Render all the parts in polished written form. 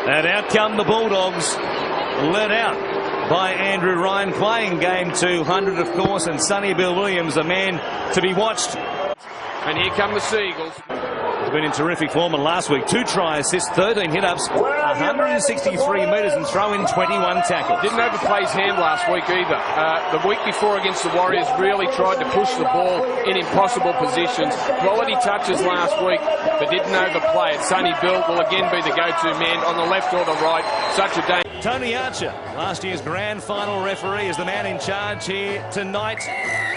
And out come the Bulldogs, led out by Andrew Ryan, playing game 200, of course, and Sonny Bill Williams, a man to be watched. And here come the Seagulls. He's been in terrific form, and last week 2 try assists, 13 hit-ups, 163 metres and throw in 21 tackles. Didn't overplay his hand last week either. The week before against the Warriors really tried to push the ball in impossible positions. Quality touches last week, but didn't overplay it. Sonny Bill will again be the go-to man on the left or the right. Such a danger. Tony Archer, last year's grand final referee, is the man in charge here tonight.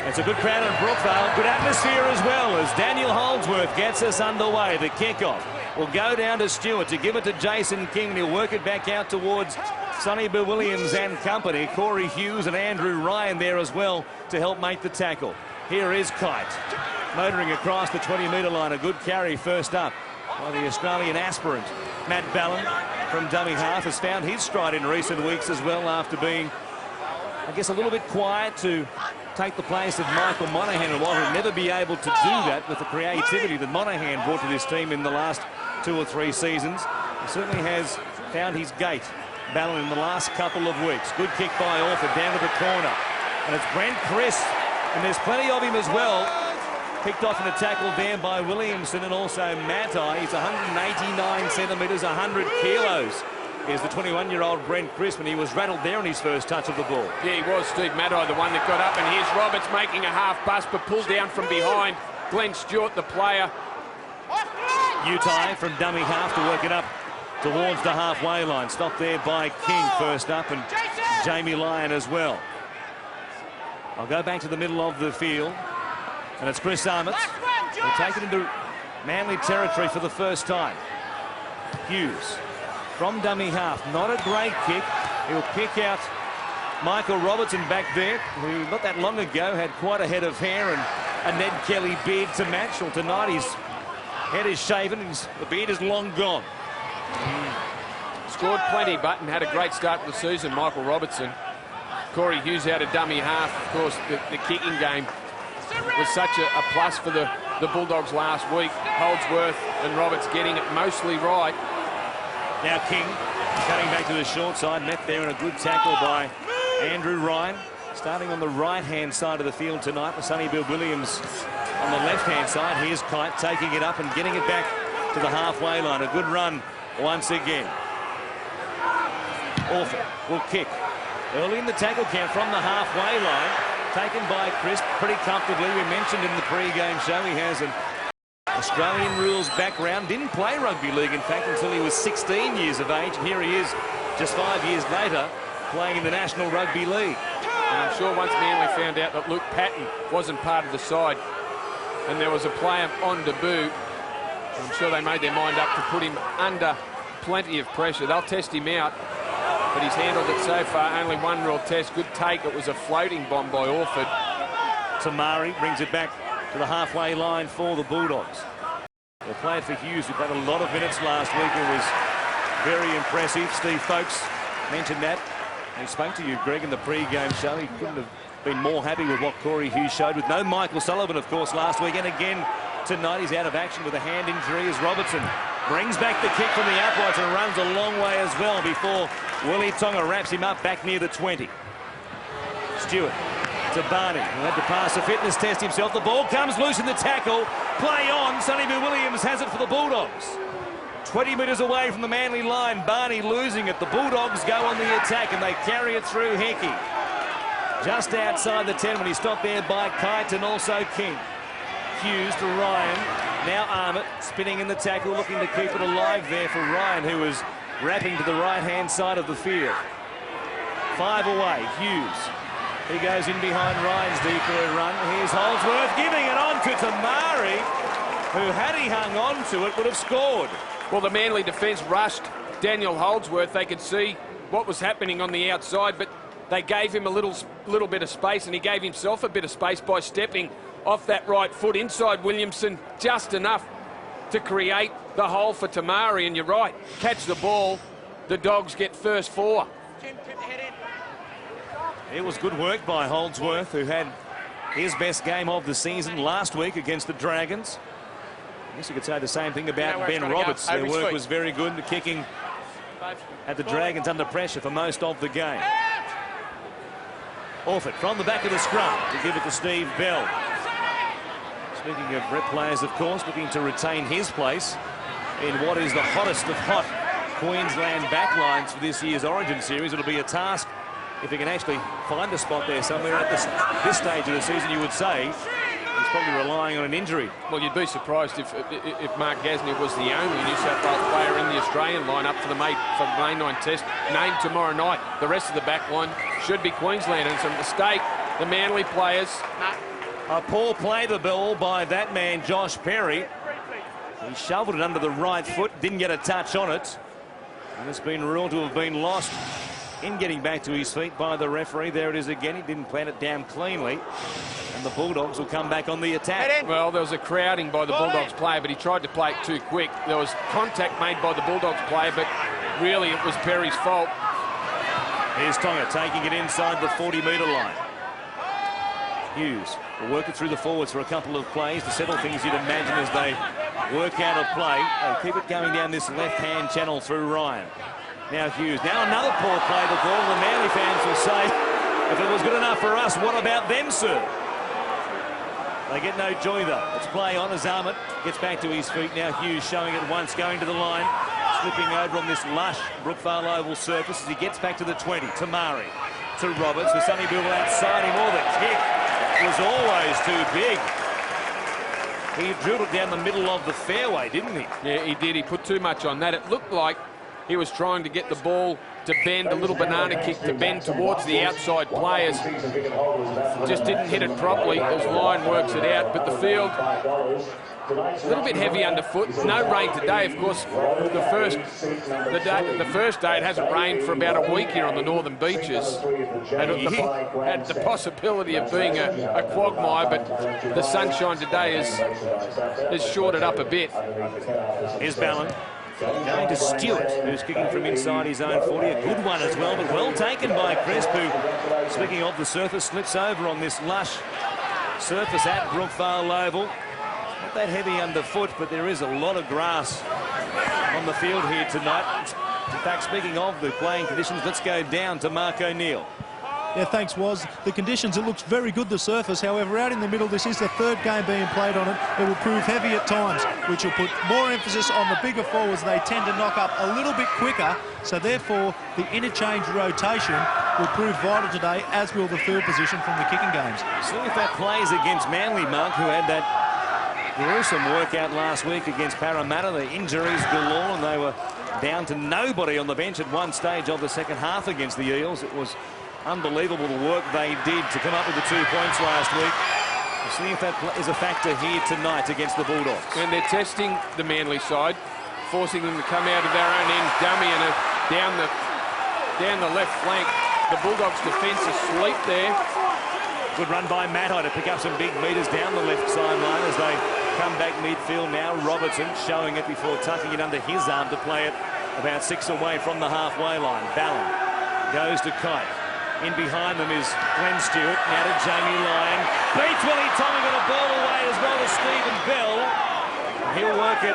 It's a good crowd in Brookvale, good atmosphere as well as Daniel Holdsworth gets us underway. The kickoff will go down to Stewart to give it to Jason King, and he'll work it back out towards Sonny Bill Williams and company. Corey Hughes and Andrew Ryan there as well to help make the tackle. Here is Kite, motoring across the 20-metre line. A good carry first up by the Australian aspirant. Matt Ballon from dummy half has found his stride in recent weeks as well, after being, I guess, a little bit quiet to take the place of Michael Monaghan, and while he'll never be able to do that with the creativity that Monaghan brought to this team in the last 2 or 3 seasons, he certainly has found his gait, Ballon, in the last couple of weeks. Good kick by Orford down to the corner, and it's Brent Chris, and there's plenty of him as well. Picked off in a tackle there by Williamson and also Matai. He's 189 centimetres, 100 kilos. Here's the 21-year-old Brent Crisp, and he was rattled there on his first touch of the ball. Yeah, he was, Steve Matai, the one that got up, and here's Roberts making a half bust, but pulled down from behind. Glenn Stewart, the player. Utai from dummy half to work it up towards the halfway line. Stopped there by King first up, and Jamie Lyon as well. I'll go back to the middle of the field, and it's Chris Armits. He'll take it into Manly territory for the first time. Hughes from dummy half, not a great kick. He'll pick out Michael Robertson back there, who not that long ago had quite a head of hair and a Ned Kelly beard to match. Well, tonight his head is shaven and the beard is long gone. Scored plenty, but had a great start to the season, Michael Robertson. Corey Hughes out of dummy half. Of course, the kicking game was such a plus for the Bulldogs last week. Holdsworth and Roberts getting it mostly right. Now King cutting back to the short side, met there in a good tackle by Andrew Ryan. Starting on the right-hand side of the field tonight with Sonny Bill Williams on the left-hand side. Here's Kite taking it up and getting it back to the halfway line. A good run once again. Orford will kick. Early in the tackle count from the halfway line. Taken by Crisp pretty comfortably. We mentioned in the pre-game show he has an Australian rules background. Didn't play rugby league, in fact, until he was 16 years of age. And here he is, just 5 years later, playing in the National Rugby League. And I'm sure once Manly found out that Luke Patton wasn't part of the side and there was a player on debut, I'm sure they made their mind up to put him under plenty of pressure. They'll test him out, but he's handled it so far. Only one real test. Good take. It was a floating bomb by Orford. Tamari brings it back to the halfway line for the Bulldogs. Well, played for Hughes, who played a lot of minutes last week. It was very impressive. Steve Folkes mentioned that. He spoke to you, Greg, in the pre-game show. He couldn't have been more happy with what Corey Hughes showed, with no Michael Sullivan, of course, last week. And again tonight, he's out of action with a hand injury as Robertson brings back the kick from the uprights and runs a long way as well before Willie Tonga wraps him up back near the 20. Stewart to Barney, who had to pass a fitness test himself. The ball comes loose in the tackle. Play on. Sonny Bill Williams has it for the Bulldogs. 20 metres away from the Manly line. Barney losing it. The Bulldogs go on the attack and they carry it through Hickey. Just outside the 10 when he stopped there by Kite and also King. Hughes to Ryan. Now Armit spinning in the tackle, looking to keep it alive there for Ryan, who was wrapping to the right-hand side of the field. 5 away. Hughes. He goes in behind Ryan's decoy run. Here's Holdsworth giving it on to Tamari, who, had he hung on to it, would have scored. Well, the Manly defence rushed Daniel Holdsworth. They could see what was happening on the outside, but they gave him a little bit of space, and he gave himself a bit of space by stepping off that right foot inside Williamson, just enough to create the hole for Tamari. And you're right, catch the ball, the Dogs get first 4. It was good work by Holdsworth, who had his best game of the season last week against the Dragons. I guess you could say the same thing about Ben Roberts. Their work was very good. The kicking had the Dragons under pressure for most of the game. Orford from the back of the scrum to give it to Steve Bell. Speaking of rep players, of course, looking to retain his place in what is the hottest of hot Queensland backlines for this year's Origin Series. It'll be a task if he can actually find a spot there somewhere at this stage of the season. You would say he's probably relying on an injury. Well, you'd be surprised if Mark Gasnier was the only New South Wales player in the Australian lineup for the May 9 test named tomorrow night. The rest of the back line should be Queensland, and it's a mistake. The Manly players. A poor play the ball by that man, Josh Perry. He shoveled it under the right foot, didn't get a touch on it. And it's been ruled to have been lost in getting back to his feet by the referee. There it is again. He didn't plant it down cleanly. And the Bulldogs will come back on the attack. Well, there was a crowding by the Bulldogs player, but he tried to play it too quick. There was contact made by the Bulldogs player, but really it was Perry's fault. Here's Tonga taking it inside the 40-metre line. Hughes will work it through the forwards for a couple of plays to settle things, you'd imagine, as they work out a play. They keep it going down this left-hand channel through Ryan. Now Hughes. Now another poor play the ball. The Manly fans will say, if it was good enough for us, what about them, sir? They get no joy, though. It's play on as Ahmed gets back to his feet. Now Hughes showing it once, going to the line, slipping over on this lush Brookvale oval surface as he gets back to the 20. To Murray, to Roberts, with Sonny Bill outside him. Oh, the kick was always too big. He drilled it down the middle of the fairway, didn't he? Yeah, he did. He put too much on that. It looked like he was trying to get the ball to bend, a little banana kick to bend towards the outside players. Just didn't hit it properly as Lyon works it out. But the field, a little bit heavy underfoot. No rain today, of course. The first day it hasn't rained for about a week here on the northern beaches. Had the possibility of being a quagmire, but the sunshine today has shorted up a bit. Here's Ballon. Going to Stewart, who's kicking from inside his own 40. A good one as well, but well taken by Crisp, who, speaking of the surface, slips over on this lush surface at Brookvale Oval. Not that heavy underfoot, but there is a lot of grass on the field here tonight. In fact, speaking of the playing conditions, let's go down to Mark O'Neill. Yeah, thanks, Woz. The conditions, it looks very good, the surface. However, out in the middle, this is the third game being played on it. It will prove heavy at times, which will put more emphasis on the bigger forwards. They tend to knock up a little bit quicker, so therefore the interchange rotation will prove vital today, as will the field position from the kicking games. See if that plays against Manly, Mark, who had that gruesome workout last week against Parramatta. The injuries galore, and they were down to nobody on the bench at one stage of the second half against the Eels. It was unbelievable the work they did to come up with the 2 points last week. We'll see if that is a factor here tonight against the Bulldogs. And they're testing the Manly side, forcing them to come out of their own end dummy and down the left flank. The Bulldogs' defence is asleep there. Good run by Matai to pick up some big metres down the left sideline as they come back midfield now. Robertson showing it before tucking it under his arm to play it about 6 away from the halfway line. Ballon goes to Kite. In behind them is Glenn Stewart. Now to Jamie Lyon. Beats Willie Tommy, got a ball away as well as Stephen Bell. He'll work it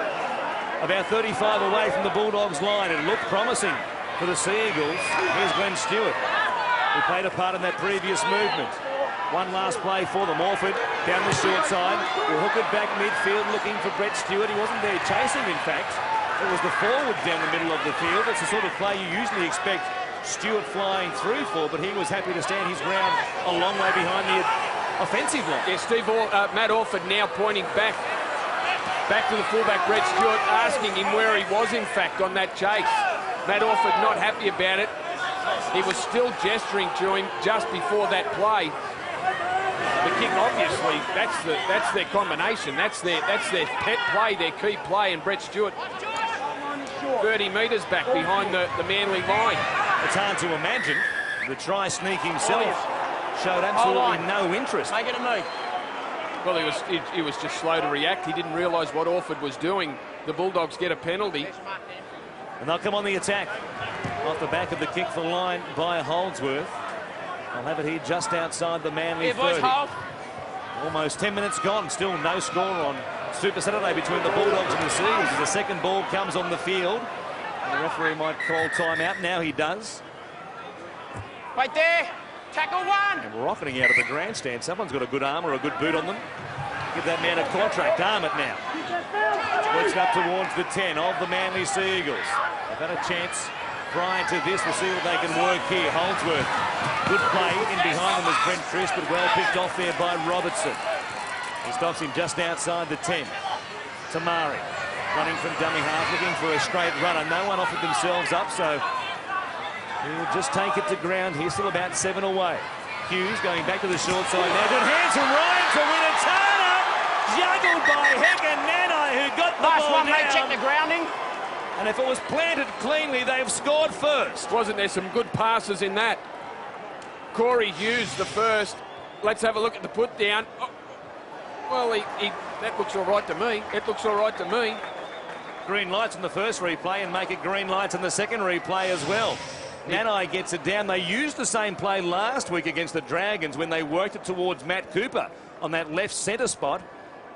about 35 away from the Bulldogs line. It looked promising for the Sea Eagles. Here's Glenn Stewart, who played a part in that previous movement. One last play for them. Orford down the short side. Will hook it back midfield looking for Brett Stewart. He wasn't there chasing, in fact. It was the forwards down the middle of the field. It's the sort of play you usually expect Stewart flying through for, but he was happy to stand his ground a long way behind the offensive line. Yeah, Matt Orford now pointing back to the fullback, Brett Stewart, asking him where he was, in fact, on that chase. Matt Orford not happy about it. He was still gesturing to him just before that play. The kick, obviously, that's their combination. That's their pet play, their key play, and Brett Stewart 30 metres back behind the Manly line. It's hard to imagine. The try sneak himself showed absolutely no interest. Make it a me. Well, he was just slow to react. He didn't realise what Orford was doing. The Bulldogs get a penalty. And they'll come on the attack off the back of the kick for line by Holdsworth. They'll have it here just outside the Manly 30. Almost 10 minutes gone. Still no score on Super Saturday between the Bulldogs and the Seagulls as the second ball comes on the field. The referee might call time-out. Now he does. Right there. Tackle one. And rocketing out of the grandstand. Someone's got a good arm or a good boot on them. Give that man a contract. Arm it now. Works up towards the 10 of the Manly Seagulls. They've had a chance prior to this. We'll see what they can work here. Holdsworth. Good play. In behind them was Brent Crisp, but well picked off there by Robertson. He stops him just outside the 10. Tamari running from dummy half, looking for a straight runner. No one offered themselves up, so he'll just take it to ground here. Still about 7 away. Hughes going back to the short side now. Good hands from Ryan to win a Turner. Juggled by Hector Nanai, who got the Last ball one, down. they check the grounding. And if it was planted cleanly, they've scored first. Wasn't there some good passes in that? Corey Hughes the first. Let's have a look at the put down. Oh, well, that looks all right to me. It looks all right to me. Green lights on the first replay and make it green lights on the second replay as well. Nanai gets it down. They used the same play last week against the Dragons when they worked it towards Matt Cooper on that left centre spot.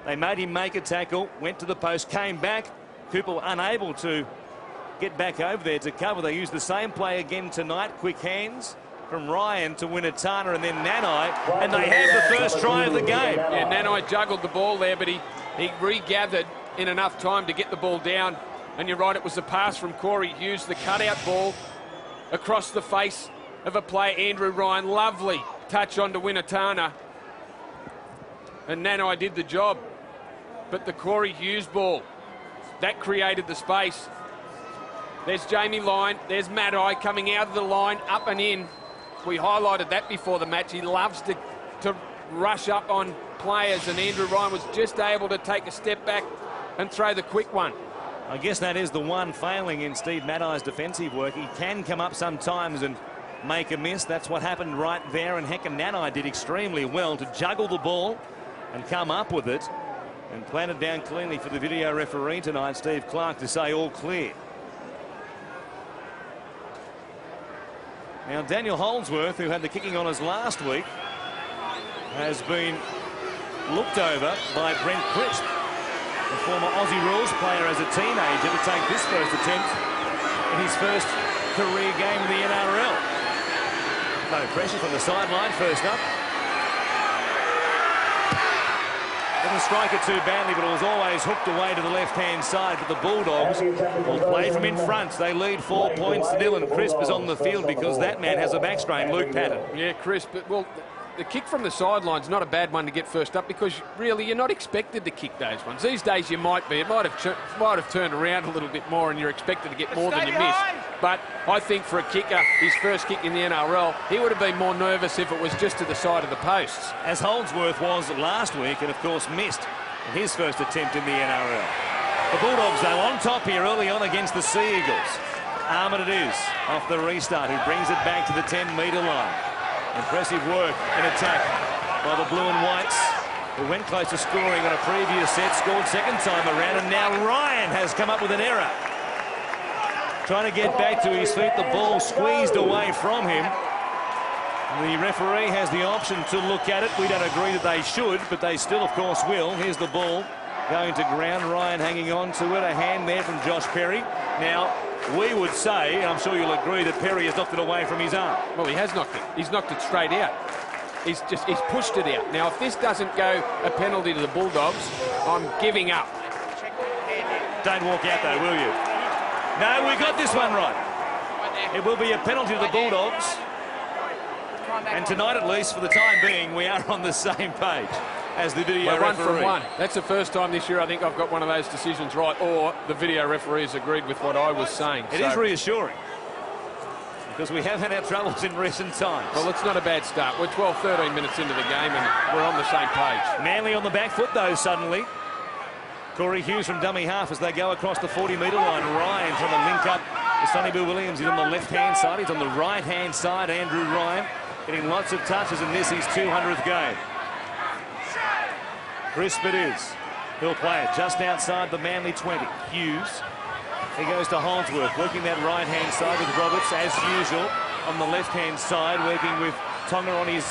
They made him make a tackle, went to the post, came back. Cooper unable to get back over there to cover. They used the same play again tonight. Quick hands from Ryan to Winatana and then Nanai, and they have the first try of the game. Yeah, Nanai juggled the ball there, but he regathered in enough time to get the ball down. And you're right, it was the pass from Corey Hughes, the cutout ball across the face of a player, Andrew Ryan. Lovely touch onto Winatana. And Nanai did the job. But the Corey Hughes ball, that created the space. There's Jamie Lyon, there's Maddai coming out of the line, up and in. We highlighted that before the match. He loves to rush up on players, and Andrew Ryan was just able to take a step back and throw the quick one. I guess that is the one failing in Steve Maddai's defensive work. He can come up sometimes and make a miss. That's what happened right there, and Hector Nanai did extremely well to juggle the ball and come up with it and plant it down cleanly for the video referee tonight, Steve Clark, to say all clear. Now, Daniel Holdsworth, who had the kicking honours last week, has been looked over by Brent Crisp, the former Aussie rules player as a teenager, to take this first attempt in his first career game in the NRL. No pressure from the sideline, first up. Didn't strike it too badly, but it was always hooked away to the left-hand side. But the Bulldogs will play from in front. They lead 4 points to 0, and Crisp is on the field because that man has a back strain, Luke Patton. Yeah, Crisp, well, the kick from the sideline's not a bad one to get first up because really you're not expected to kick those ones. These days you might be. It might have turned around a little bit more and you're expected to get more than you miss. But I think for a kicker, his first kick in the NRL, he would have been more nervous if it was just to the side of the posts. As Holdsworth was last week and, of course, missed in his first attempt in the NRL. The Bulldogs, though, on top here early on against the Sea Eagles. Armand it is off the restart, who brings it back to the 10-metre line. Impressive work in attack by the Blue and Whites, who went close to scoring on a previous set, scored second time around, and now Ryan has come up with an error. Trying to get back to his feet, the ball squeezed away from him. The referee has the option to look at it. We don't agree that they should, but they still, of course, will. Here's the ball going to ground. Ryan hanging on to it. A hand there from Josh Perry. Now, we would say, and I'm sure you'll agree, that Perry has knocked it away from his arm. Well, he has knocked it. He's knocked it straight out. He's pushed it out. Now, if this doesn't go a penalty to the Bulldogs, I'm giving up. Don't walk out, though, will you? No, we got this one right. It will be a penalty to the Bulldogs. And tonight, at least, for the time being, we are on the same page as the video referee. 1 from 1. That's the first time this year I think I've got one of those decisions right, or the video referee has agreed with what I was saying. It is reassuring, because we have had our troubles in recent times. Well, it's not a bad start. We're 12, 13 minutes into the game and we're on the same page. Manly on the back foot, though, suddenly. Corey Hughes from dummy half as they go across the 40-metre line. Ryan trying to link up with Sonny Bill Williams. He's on the left-hand side. He's on the right-hand side. Andrew Ryan getting lots of touches in this, his 200th game. Crisp it is. He'll play it just outside the Manly 20. Hughes. He goes to Holdsworth, working that right-hand side with Roberts, as usual. On the left-hand side, working with Tonga on his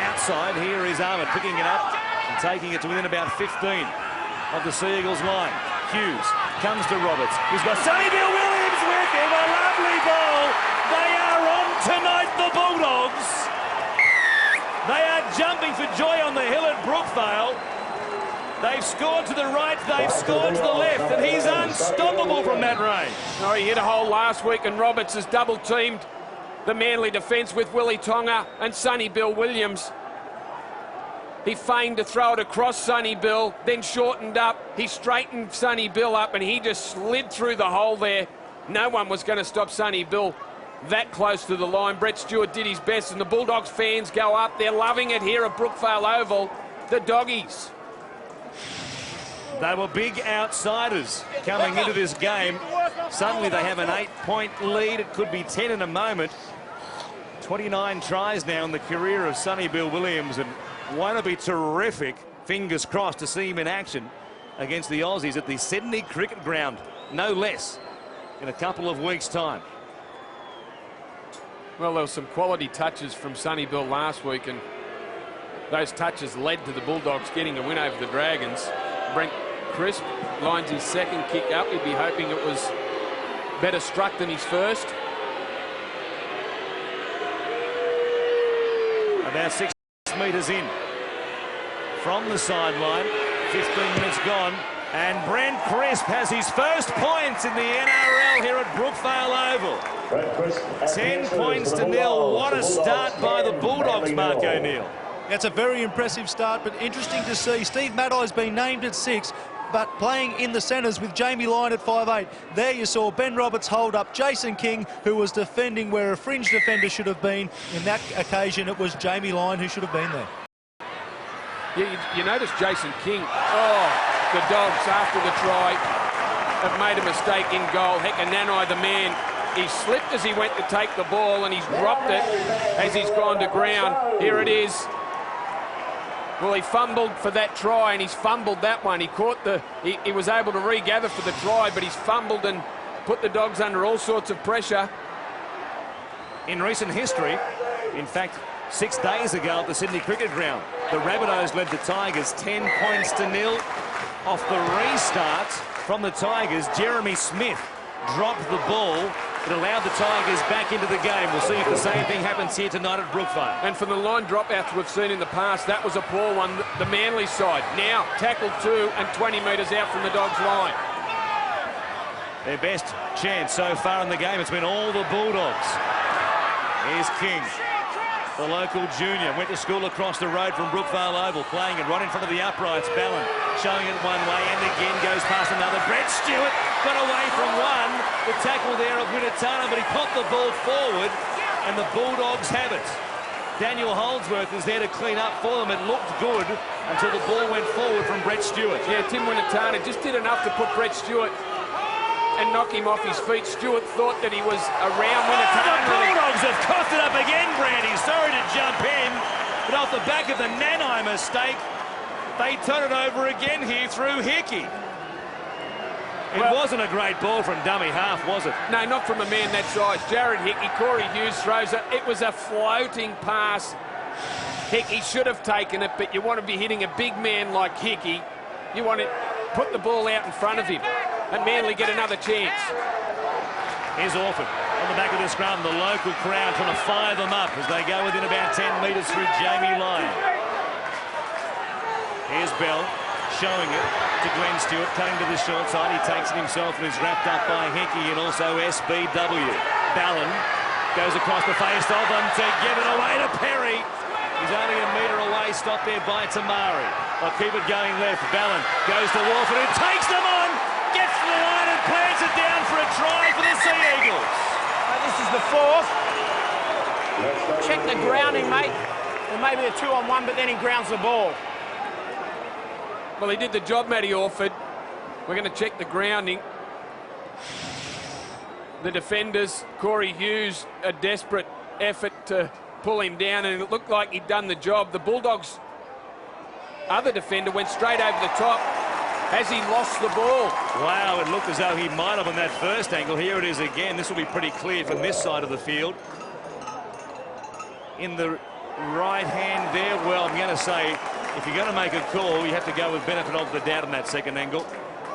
outside. Here is Armour picking it up and taking it to within about 15 of the Sea Eagles line. Hughes comes to Roberts. He's got Sonny Bill Williams with with a lovely ball. They are on tonight, the Bulldogs. They are jumping for joy on the hill at Brookvale. They've scored to the right, they've scored to the left, and he's unstoppable from that range. Oh, he hit a hole last week, and Roberts has double-teamed the Manly defence with Willie Tonga and Sonny Bill Williams. He feigned to throw it across Sonny Bill, then shortened up. He straightened Sonny Bill up, and he just slid through the hole there. No one was going to stop Sonny Bill that close to the line. Brett Stewart did his best, and the Bulldogs fans go up. They're loving it here at Brookvale Oval. The Doggies. They were big outsiders coming into this game. Suddenly they have an 8-point lead. It could be 10 in a moment. 29 tries now in the career of Sonny Bill Williams, and won't it be terrific, fingers crossed, to see him in action against the Aussies at the Sydney Cricket Ground, no less, in a couple of weeks' time. Well, there were some quality touches from Sonny Bill last week, and those touches led to the Bulldogs getting a win over the Dragons. Brent Crisp lines his second kick up. He'd be hoping it was better struck than his first. About 6 metres in from the sideline. 15 minutes gone, and Brent Crisp has his first points in the NRL here at Brookvale Oval. 10 points to nil. What a start by the Bulldogs, Mark O'Neill. That's a very impressive start, but interesting to see. Steve Maddai's been named at 6, but playing in the centres with Jamie Lyon at 5'8". There you saw Ben Roberts hold up Jason King, who was defending where a fringe defender should have been. In that occasion, it was Jamie Lyon who should have been there. Yeah, you notice Jason King. Oh, the Dogs, after the try, have made a mistake in goal. Nanai, the man, he slipped as he went to take the ball, and he's dropped it as he's gone to ground. Here it is. Well, he fumbled for that try, and he's fumbled that one. He caught he was able to regather for the try, but he's fumbled and put the Dogs under all sorts of pressure. In recent history, in fact, 6 days ago at the Sydney Cricket Ground, the Rabbitohs led the Tigers 10 points to nil. Off the restart from the Tigers, Jeremy Smith dropped the ball. It allowed the Tigers back into the game. We'll see if the same thing happens here tonight at Brookvale. And from the line dropouts we've seen in the past, that was a poor one, the Manly side. Now tackled 2 and 20 metres out from the Dogs' line. Their best chance so far in the game, it's been all the Bulldogs. Here's King, the local junior, went to school across the road from Brookvale Oval, playing it right in front of the uprights. Ballon showing it one way and again goes past another. Brett Stewart got away from one. The tackle there of Winatana, but he popped the ball forward, and the Bulldogs have it. Daniel Holdsworth is there to clean up for them. It looked good until the ball went forward from Brett Stewart. Yeah, Tim Winatana just did enough to put Brett Stewart and knock him off his feet. Stewart thought that he was around Winatana. The Bulldogs have coughed it up again, Brandy. Sorry to jump in, but off the back of the Nanai mistake, they turn it over again here through Hickey. It wasn't a great ball from dummy half, was it? No, not from a man that size. Jared Hickey, Corey Hughes throws it. It was a floating pass. Hickey should have taken it, but you want to be hitting a big man like Hickey. You want to put the ball out in front of him and Manly get another chance. Here's Orford on the back of the scrum. The local crowd trying to fire them up as they go within about 10 metres through Jamie Lyon. Here's Bell showing it to Glenn Stewart, cutting to the short side. He takes it himself and is wrapped up by Hickey and also SBW. Ballon goes across the face of them to give it away to Perry. He's only a metre away, stopped there by Tamari. They'll keep it going left. Ballon goes to Wolford, who takes them on, gets to the line and plants it down for a try for the Sea Eagles. This is the 4th. Check the grounding, mate. Or maybe a 2-on-1, but then he grounds the ball. Well, he did the job, Matty Orford. We're going to check the grounding. The defenders, Corey Hughes, a desperate effort to pull him down, and it looked like he'd done the job. The Bulldogs' other defender went straight over the top. Has he lost the ball? Wow, it looked as though he might have on that first angle. Here it is again. This will be pretty clear from this side of the field. In the right hand there, well, I'm going to say, if you're going to make a call, you have to go with benefit of the doubt on that second angle.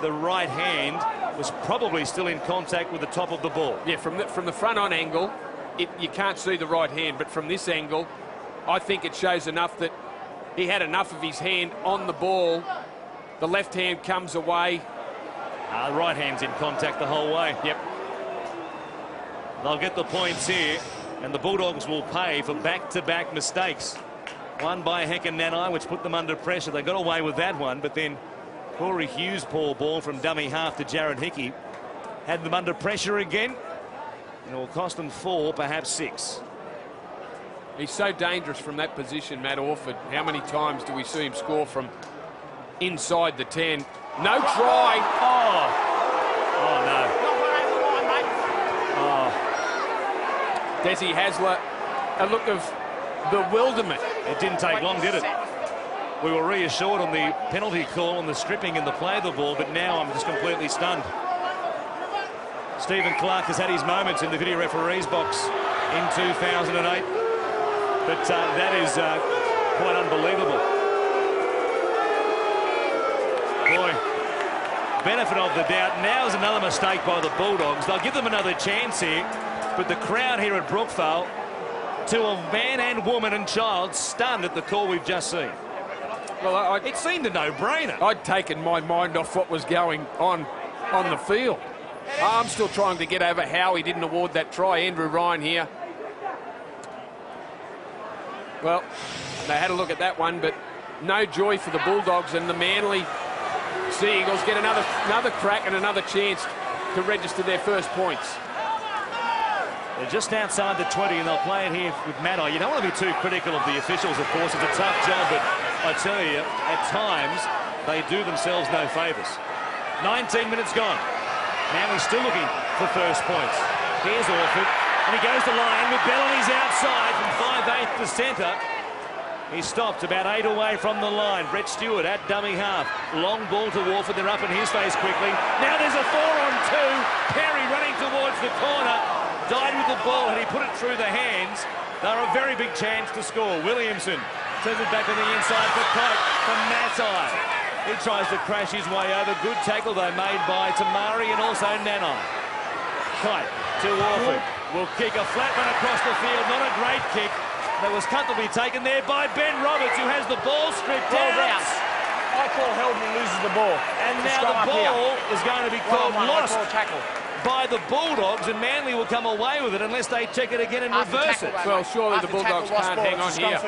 The right hand was probably still in contact with the top of the ball. Yeah, from the front-on angle, you can't see the right hand, but from this angle, I think it shows enough that he had enough of his hand on the ball. The left hand comes away. The right hand's in contact the whole way. Yep. They'll get the points here, and the Bulldogs will pay for back-to-back mistakes. One by Heck and Nanai, which put them under pressure. They got away with that one, but then Corey Hughes' poor ball from dummy half to Jared Hickey had them under pressure again. And it will cost them 4, perhaps 6. He's so dangerous from that position, Matt Orford. How many times do we see him score from inside the 10? No try. Oh no. Oh. Desi Hasler, a look of bewilderment. It didn't take long, did it? We were reassured on the penalty call on the stripping and the play of the ball, but now I'm just completely stunned. Stephen Clark has had his moments in the video referee's box in 2008, but that is quite unbelievable. Boy, benefit of the doubt. Now is another mistake by the Bulldogs. They'll give them another chance here, but the crowd here at Brookvale, to a man and woman and child, stunned at the call we've just seen. Well, it seemed a no-brainer. I'd taken my mind off what was going on the field. I'm still trying to get over how he didn't award that try. Andrew Ryan here. Well, they had a look at that one, but no joy for the Bulldogs, and the Manly Sea Eagles get another crack and another chance to register their first points. They're just outside the 20, and they'll play it here with Maddow. You don't want to be too critical of the officials, of course. It's a tough job, but I tell you, at times, they do themselves no favours. 19 minutes gone. Manly's still looking for first points. Here's Orford, and he goes to line with Bellamy's outside from 5'8" to centre. He's stopped about 8 away from the line. Brett Stewart at dummy half. Long ball to Warford. They're up in his face quickly. Now there's a 4-on-2. Perry running towards the corner. Died with the ball. Had he put it through the hands, they're a very big chance to score. Williamson turns it back on the inside for Kite from Matai. He tries to crash his way over. Good tackle, though, made by Tamari and also Nanai. Kite to Warford. Will kick a flat one across the field. Not a great kick. That was comfortably taken there by Ben Roberts, who has the ball stripped down. I call held and loses the ball. And now the ball is going to be called lost tackle by the Bulldogs, and Manly will come away with it unless they check it again and reverse it. Well, surely the Bulldogs can't hang on here.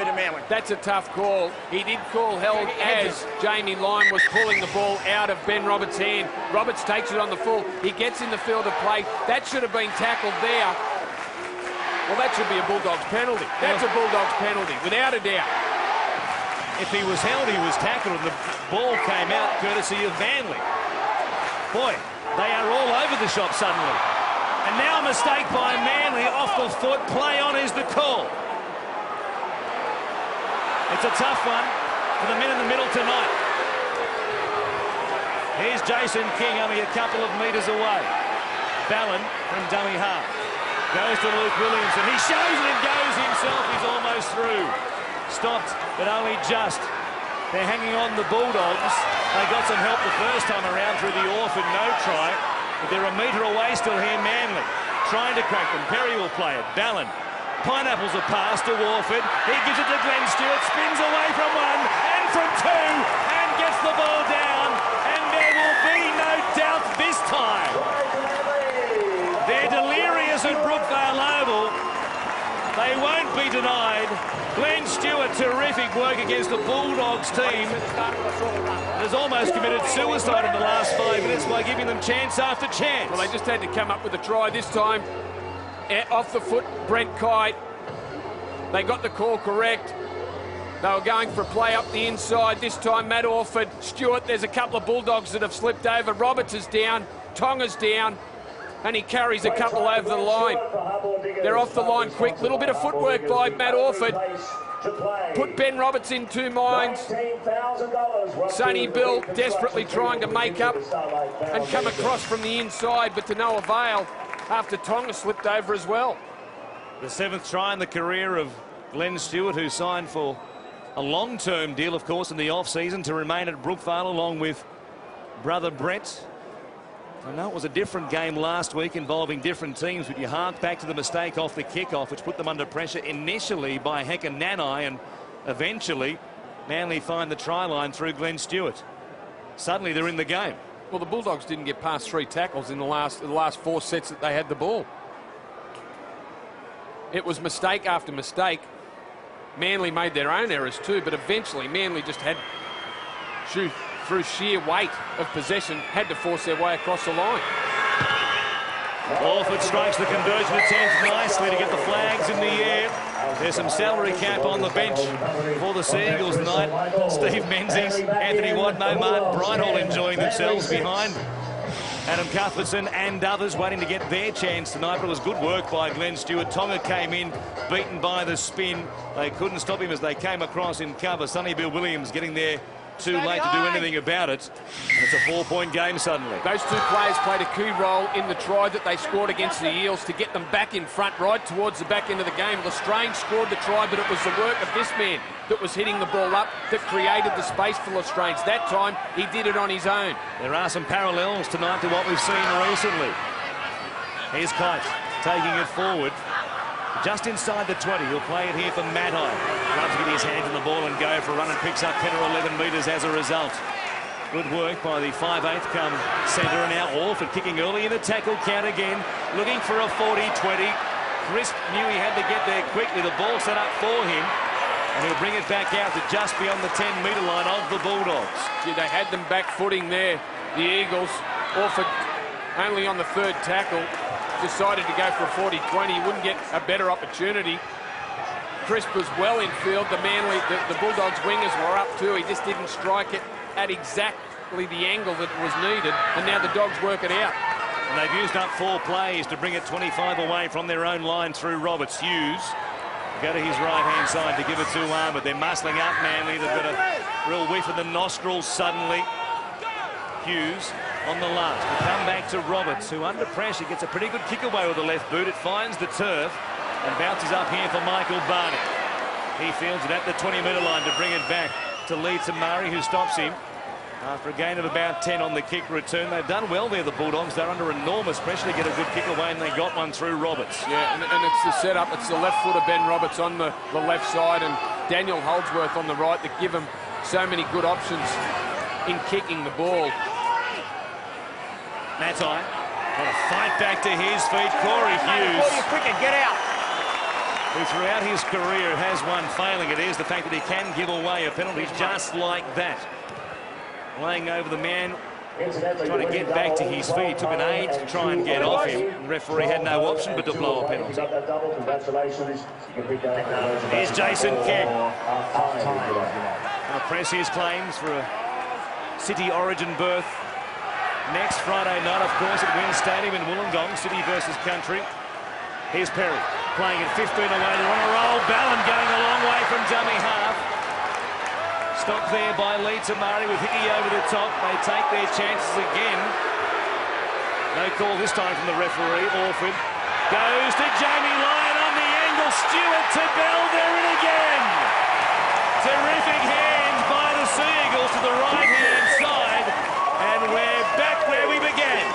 That's a tough call. He did call held as Jamie Lyon was pulling the ball out of Ben Roberts' hand. Roberts takes it on the full. He gets in the field of play. That should have been tackled there. Well, that should be a Bulldogs penalty. That's a Bulldogs penalty, without a doubt. If he was held, he was tackled, and the ball came out courtesy of Manly. Boy, they are all over the shop suddenly. And now a mistake by Manly off the foot. Play on is the call. It's a tough one for the men in the middle tonight. Here's Jason King, only a couple of metres away. Ballon from dummy half. Goes to Luke Williamson. He shows it and goes himself. He's almost through. Stopped, but only just. They're hanging on the Bulldogs. They got some help the first time around through the Orford no try. But they're a metre away still here, Manly. Trying to crack them. Perry will play it. Ballon. Pineapples a pass to Warford. He gives it to Glenn Stewart. Spins away from one and from two. And gets the ball down. And there will be no doubt this time. They're delirious at Brookvale Oval. They won't be denied. Glenn Stewart, terrific work against the Bulldogs team. Has almost committed suicide in the last 5 minutes by giving them chance after chance. Well, they just had to come up with a try this time. Off the foot, Brent Kite. They got the call correct. They were going for a play up the inside. This time, Matt Orford, Stewart. There's a couple of Bulldogs that have slipped over. Roberts is down. Tonga's down. And he carries a couple over the line. They're off the line quick. Little bit of footwork by Matt Orford. Put Ben Roberts in 2 minds. Sonny Bill desperately trying to make up and come across from the inside, but to no avail after Tonga slipped over as well. The 7th try in the career of Glenn Stewart, who signed for a long-term deal, of course, in the off-season to remain at Brookvale along with brother Brett. I know it was a different game last week involving different teams, but you hark back to the mistake off the kickoff, which put them under pressure initially by Hecka Nanai, and eventually Manly find the try line through Glenn Stewart. Suddenly they're in the game. Well, the Bulldogs didn't get past 3 tackles in the last 4 sets that they had the ball. It was mistake after mistake. Manly made their own errors too, but eventually Manly just had, through sheer weight of possession, had to force their way across the line. Orford strikes the conversion attempt nicely to get the flags in the air. There's some salary cap on the bench for the Seagulls tonight. Steve Menzies, Anthony Wadno, Martin Breinhall enjoying themselves behind Adam Cuthbertson and others waiting to get their chance tonight, but it was good work by Glenn Stewart. Tonga came in, beaten by the spin. They couldn't stop him as they came across in cover. Sonny Bill Williams getting there too late to do anything about it. And it's a 4-point game suddenly. Those 2 players played a key role in the try that they scored against the Eels to get them back in front right towards the back end of the game. Lestrange scored the try, but it was the work of this man that was hitting the ball up that created the space for Lestrange. That time, he did it on his own. There are some parallels tonight to what we've seen recently. Here's Kite taking it forward. Just inside the 20, he'll play it here for Matai. Loves to get his hands on the ball and go for a run and picks up 10 or 11 metres as a result. Good work by the 5/8 come centre, and now Orford kicking early in the tackle count again, looking for a 40-20. Crisp knew he had to get there quickly. The ball set up for him, and he'll bring it back out to just beyond the 10-metre line of the Bulldogs. Gee, they had them back footing there, the Eagles. Orford only on the 3rd tackle decided to go for a 40-20. He wouldn't get a better opportunity. Crisp was well in field. The Bulldogs wingers were up too. He just didn't strike it at exactly the angle that was needed, and now the Dogs work it out. And they've used up 4 plays to bring it 25 away from their own line through Roberts. Hughes go to his right-hand side to give it to Armour. They're muscling up Manly. They've got a real whiff of the nostrils suddenly. Hughes on the last. We come back to Roberts, who under pressure gets a pretty good kick away with the left boot. It finds the turf and bounces up here for Michael Barnett. He fields it at the 20-metre line to bring it back to Lee Tamari, who stops him after a gain of about 10 on the kick return. They've done well there, the Bulldogs. They're under enormous pressure to get a good kick away, and they got one through Roberts. Yeah, and it's the setup. It's the left footer, Ben Roberts, on the left side, and Daniel Holdsworth on the right that give him so many good options in kicking the ball. Matai got a fight back to his feet. Corey Hughes, quicker, get out. Who throughout his career has one failing. It is the fact that he can give away a penalty just like that. Laying over the man, trying to get back to his feet. He took an aid to try and get off him. The referee had no option but to blow a penalty. Here's Jason Keck. Going to press his claims for a City origin berth next Friday night, of course, at Wynn Stadium in Wollongong. City versus Country. Here's Perry playing at 15 away. They're on a roll. Ballon going a long way from dummy half. Stopped there by Lee Tamari with Hickey over the top. They take their chances again. No call this time from the referee. Orford goes to Jamie Lyon on the angle. Stewart to Bell. They're in again. Terrific hands by the Seagulls to the right-hand side. And we're back where we began.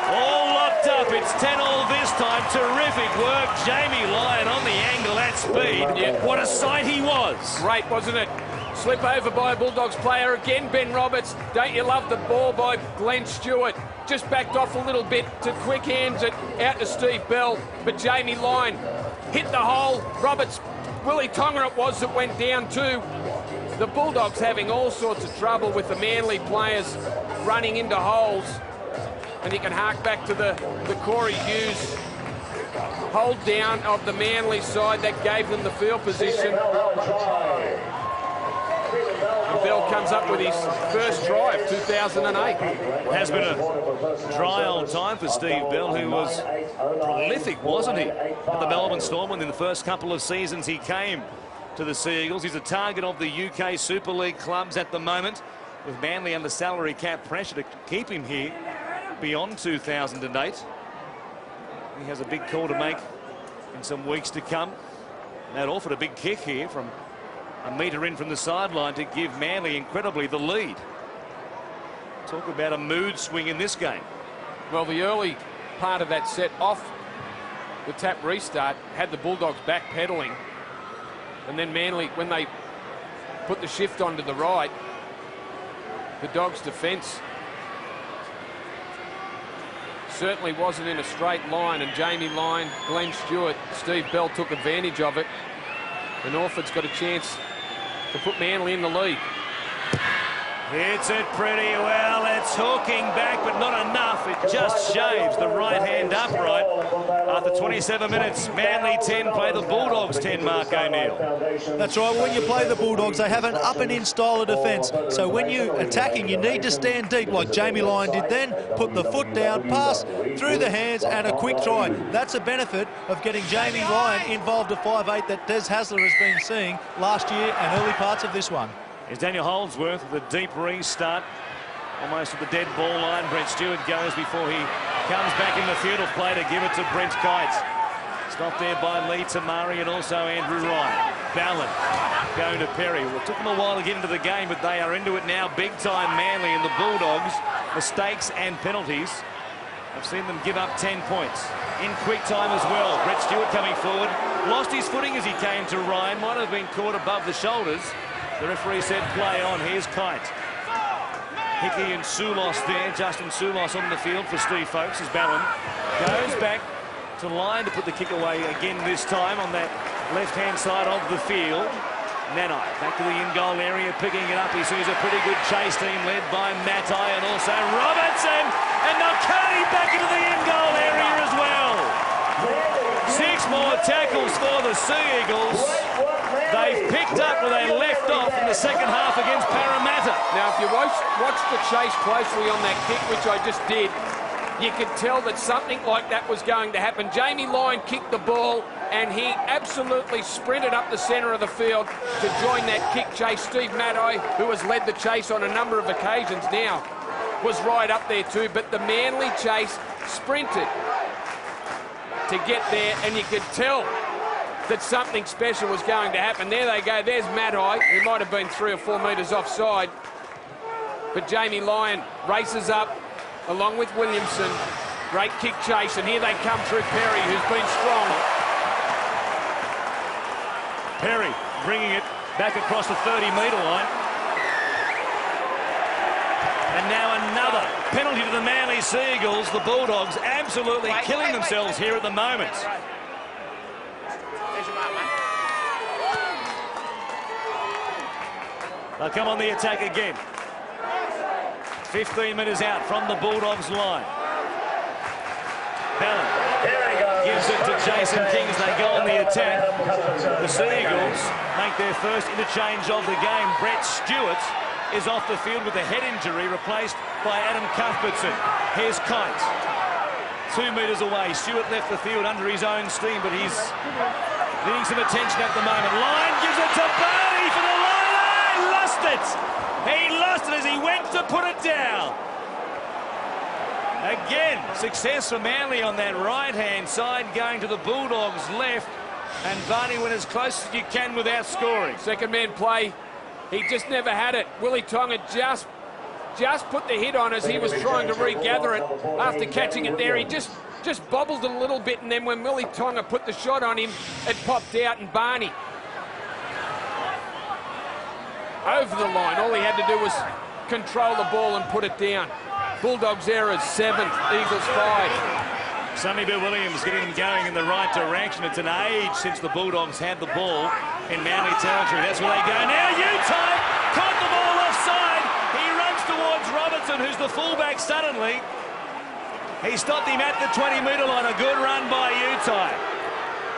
All locked up. It's 10-all this time. Terrific work. Jamie Lyon on the angle at speed. Yeah. What a sight he was. Great, wasn't it? Slip over by a Bulldogs player again, Ben Roberts. Don't you love the ball by Glenn Stewart? Just backed off a little bit to quick hands it out to Steve Bell. But Jamie Lyon hit the hole. Roberts, Willie Tonga it was that went down too. The Bulldogs having all sorts of trouble with the Manly players running into holes. And you can hark back to the Corey Hughes hold down of the Manly side that gave them the field position. And Bell comes up with his first try of 2008. It has been a dry old time for Steve Bell, who was prolific, wasn't he, at the Melbourne Storm when in the first couple of seasons he came to the Seagulls. He's a target of the UK Super League clubs at the moment, with Manly under salary cap pressure to keep him here beyond 2008. He has a big call to make in some weeks to come. That offered a big kick here from a metre in from the sideline to give Manly incredibly the lead. Talk about a mood swing in this game. Well, the early part of that set off the tap restart had the Bulldogs backpedaling, and then Manly, when they put the shift onto the right, the Dogs' defence certainly wasn't in a straight line, and Jamie Lyon, Glenn Stewart, Steve Bell took advantage of it, and Orford's got a chance to put Manly in the lead. Hits it pretty well. It's hooking back, but not enough. It just shaves the right hand upright. After 27 minutes, Manly 10 play the Bulldogs 10, Mark O'Neill. That's right. When you play the Bulldogs, they have an up and in style of defence. So when you're attacking, you need to stand deep like Jamie Lyon did then, put the foot down, pass through the hands and a quick try. That's a benefit of getting Jamie Lyon involved at 5'8" that Des Hasler has been seeing last year and early parts of this one. Is Daniel Holdsworth with a deep restart, almost at the dead ball line. Brent Stewart goes before he comes back in the field of play to give it to Brent Kites. Stopped there by Lee Tamari and also Andrew Ryan. Ballon going to Perry. Well, it took them a while to get into the game, but they are into it now big time. Manly and the Bulldogs, mistakes and penalties. I've seen them give up 10 points. In quick time as well. Brett Stewart coming forward. Lost his footing as he came to Ryan. Might have been caught above the shoulders. The referee said play on. Here's Kite. Hickey and Sulos there. Justin Sulos on the field for Steve Folkes as Ballon goes back to line to put the kick away again this time on that left-hand side of the field. Nanai back to the in-goal area, picking it up. He sees a pretty good chase team led by Matai and also Robertson. And Nakani back into the in-goal area as well. 6 more tackles for the Sea Eagles. They've picked up where they left off in the second half against Parramatta. Now, if you watch the chase closely on that kick, which I just did, you could tell that something like that was going to happen. Jamie Lyon kicked the ball, and he absolutely sprinted up the centre of the field to join that kick chase. Steve Matai, who has led the chase on a number of occasions now, was right up there too, but the Manly chase sprinted to get there, and you could tell that something special was going to happen. There they go. There's Matai, who might have been 3 or 4 metres offside. But Jamie Lyon races up along with Williamson. Great kick chase, and here they come through Perry, who's been strong. Perry bringing it back across the 30-metre line. And now another penalty to the Manly Sea Eagles. The Bulldogs absolutely killing themselves here at the moment. They'll come on the attack again. 15 metres out from the Bulldogs line. Ballon gives it to Jason King as they go on the attack. The Sea Eagles make their first interchange of the game. Brett Stewart is off the field with a head injury, replaced by Adam Cuthbertson. Here's Kite. 2 metres away. Stewart left the field under his own steam, but he's getting some attention at the moment. Lyon gives it to Barney for the line. He lost it. He lost it as he went to put it down. Again, success for Manly on that right-hand side, going to the Bulldogs' left, and Barney went as close as you can without scoring. Second man play. He just never had it. Willie Tonga just put the hit on as he was trying to regather it after catching it there. He just bobbled it a little bit, and then when Willie Tonga put the shot on him, it popped out, and Barney over the line. All he had to do was control the ball and put it down. Bulldogs errors 7th, Eagles 5. Sonny Bill Williams getting them going in the right direction. It's an age since the Bulldogs had the ball in Manly territory. That's where they go now. Utai caught the ball offside. He runs towards Robertson, who's the fullback suddenly. He stopped him at the 20-metre line. A good run by Utai.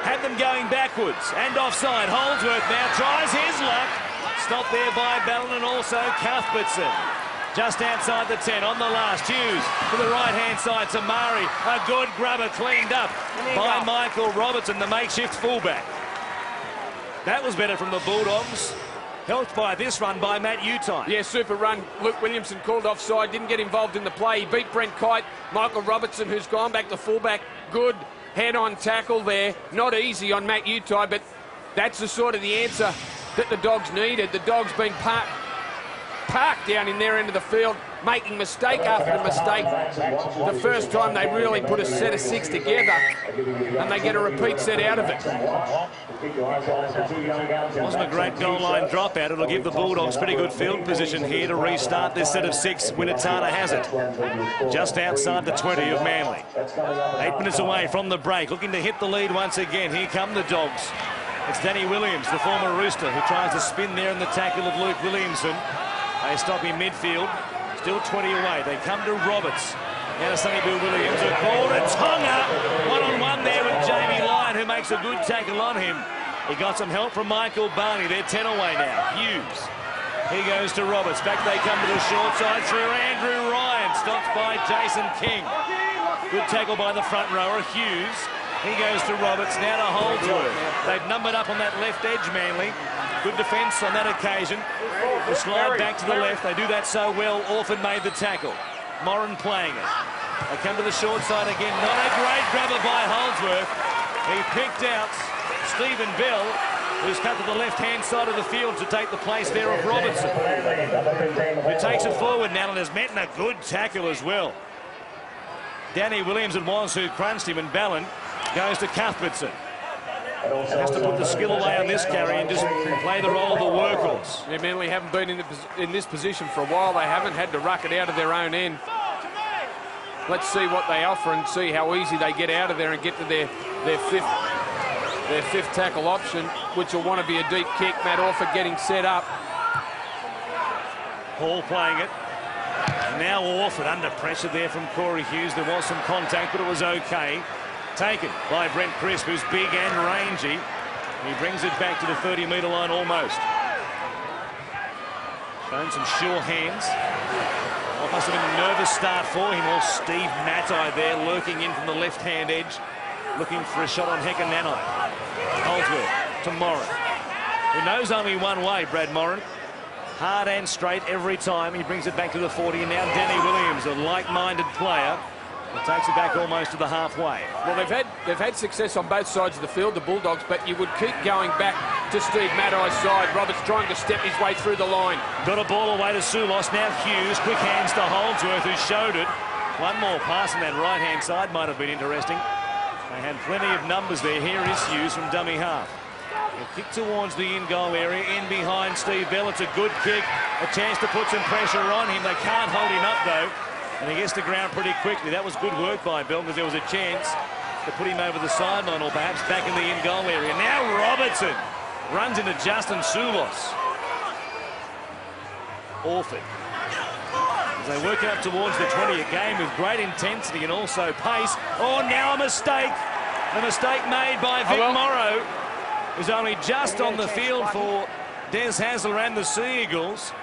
Had them going backwards and offside. Holdsworth now tries his luck. Stopped there by Ballon and also Cuthbertson. Just outside the 10 on the last. Hughes to the right-hand side. Tamari, a good grubber cleaned up by Michael Robertson, the makeshift fullback. That was better from the Bulldogs. Helped by this run by Matt Utai. Yeah, super run. Luke Williamson called offside, didn't get involved in the play. He beat Brent Kite. Michael Robertson, who's gone back to fullback. Good head-on tackle there. Not easy on Matt Utai, but that's the sort of the answer that the Dogs needed. The Dogs been parked down in their end of the field, making mistake after mistake. The first time they really put a set of 6 together, and they get a repeat set out of it. Wasn't a great goal line dropout. It'll give the Bulldogs pretty good field position here to restart this set of 6. Winatana has it. Just outside the 20 of Manly. 8 minutes away from the break, looking to hit the lead once again. Here come the Dogs. It's Danny Williams, the former Rooster, who tries to spin there in the tackle of Luke Williamson. They stop in midfield. Still 20 away. They come to Roberts. Now to Sonny Bill Williams. A call to Tonga. One-on-one there with Jamie Lyon, who makes a good tackle on him. He got some help from Michael Barney. They're 10 away now. Hughes. He goes to Roberts. Back they come to the short side through Andrew Ryan. Stopped by Jason King. Good tackle by the front rower, Hughes. He goes to Roberts, now to Holdsworth. They've numbered up on that left edge, Manly. Good defence on that occasion. The slide back to the left. They do that so well. Orphan made the tackle. Moran playing it. They come to the short side again. Not a great grabber by Holdsworth. He picked out Stephen Bell, who's cut to the left-hand side of the field to take the place there of Robertson, who takes it forward now and has met a good tackle as well. Danny Williams it was who crunched him, and Ballon goes to Cuthbertson. Has to put the skill away on this carry and just play the role of the workhorse. Yeah, Manly haven't been in this position for a while. They haven't had to ruck it out of their own end. Let's see what they offer and see how easy they get out of there and get to their fifth tackle option, which will want to be a deep kick. Matt Orford getting set up. Hall playing it. Now Orford under pressure there from Corey Hughes. There was some contact, but it was okay. Taken by Brent Crisp, who's big and rangy. He brings it back to the 30-metre line almost. Showing some sure hands. Well, must have been a nervous start for him. Or Steve Matai there lurking in from the left-hand edge, looking for a shot on Hecka Nanai. Holdsworth to Moran, who knows only one way, Brad Moran. Hard and straight every time. He brings it back to the 40, and now Danny Williams, a like-minded player, and takes it back almost to the halfway. Well, they've had success on both sides of the field, the Bulldogs, but you would keep going back to Steve Matai's side. Roberts trying to step his way through the line. Got a ball away to Sulos. Now Hughes, quick hands to Holdsworth, who showed it. One more pass on that right-hand side might have been interesting. They had plenty of numbers there. Here is Hughes from dummy half. A kick towards the in-goal area, in behind Steve Bell. It's a good kick, a chance to put some pressure on him. They can't hold him up, though, and he gets to ground pretty quickly. That was good work by Bell, because there was a chance to put him over the sideline or perhaps back in the in-goal area. Now Robertson runs into Justin Sulos. Orford, as they work up towards the 20 again with great intensity and also pace. Oh, now a mistake. A mistake made by Vic Morrow, who's only just on the field for Des Hasler and the Sea Eagles.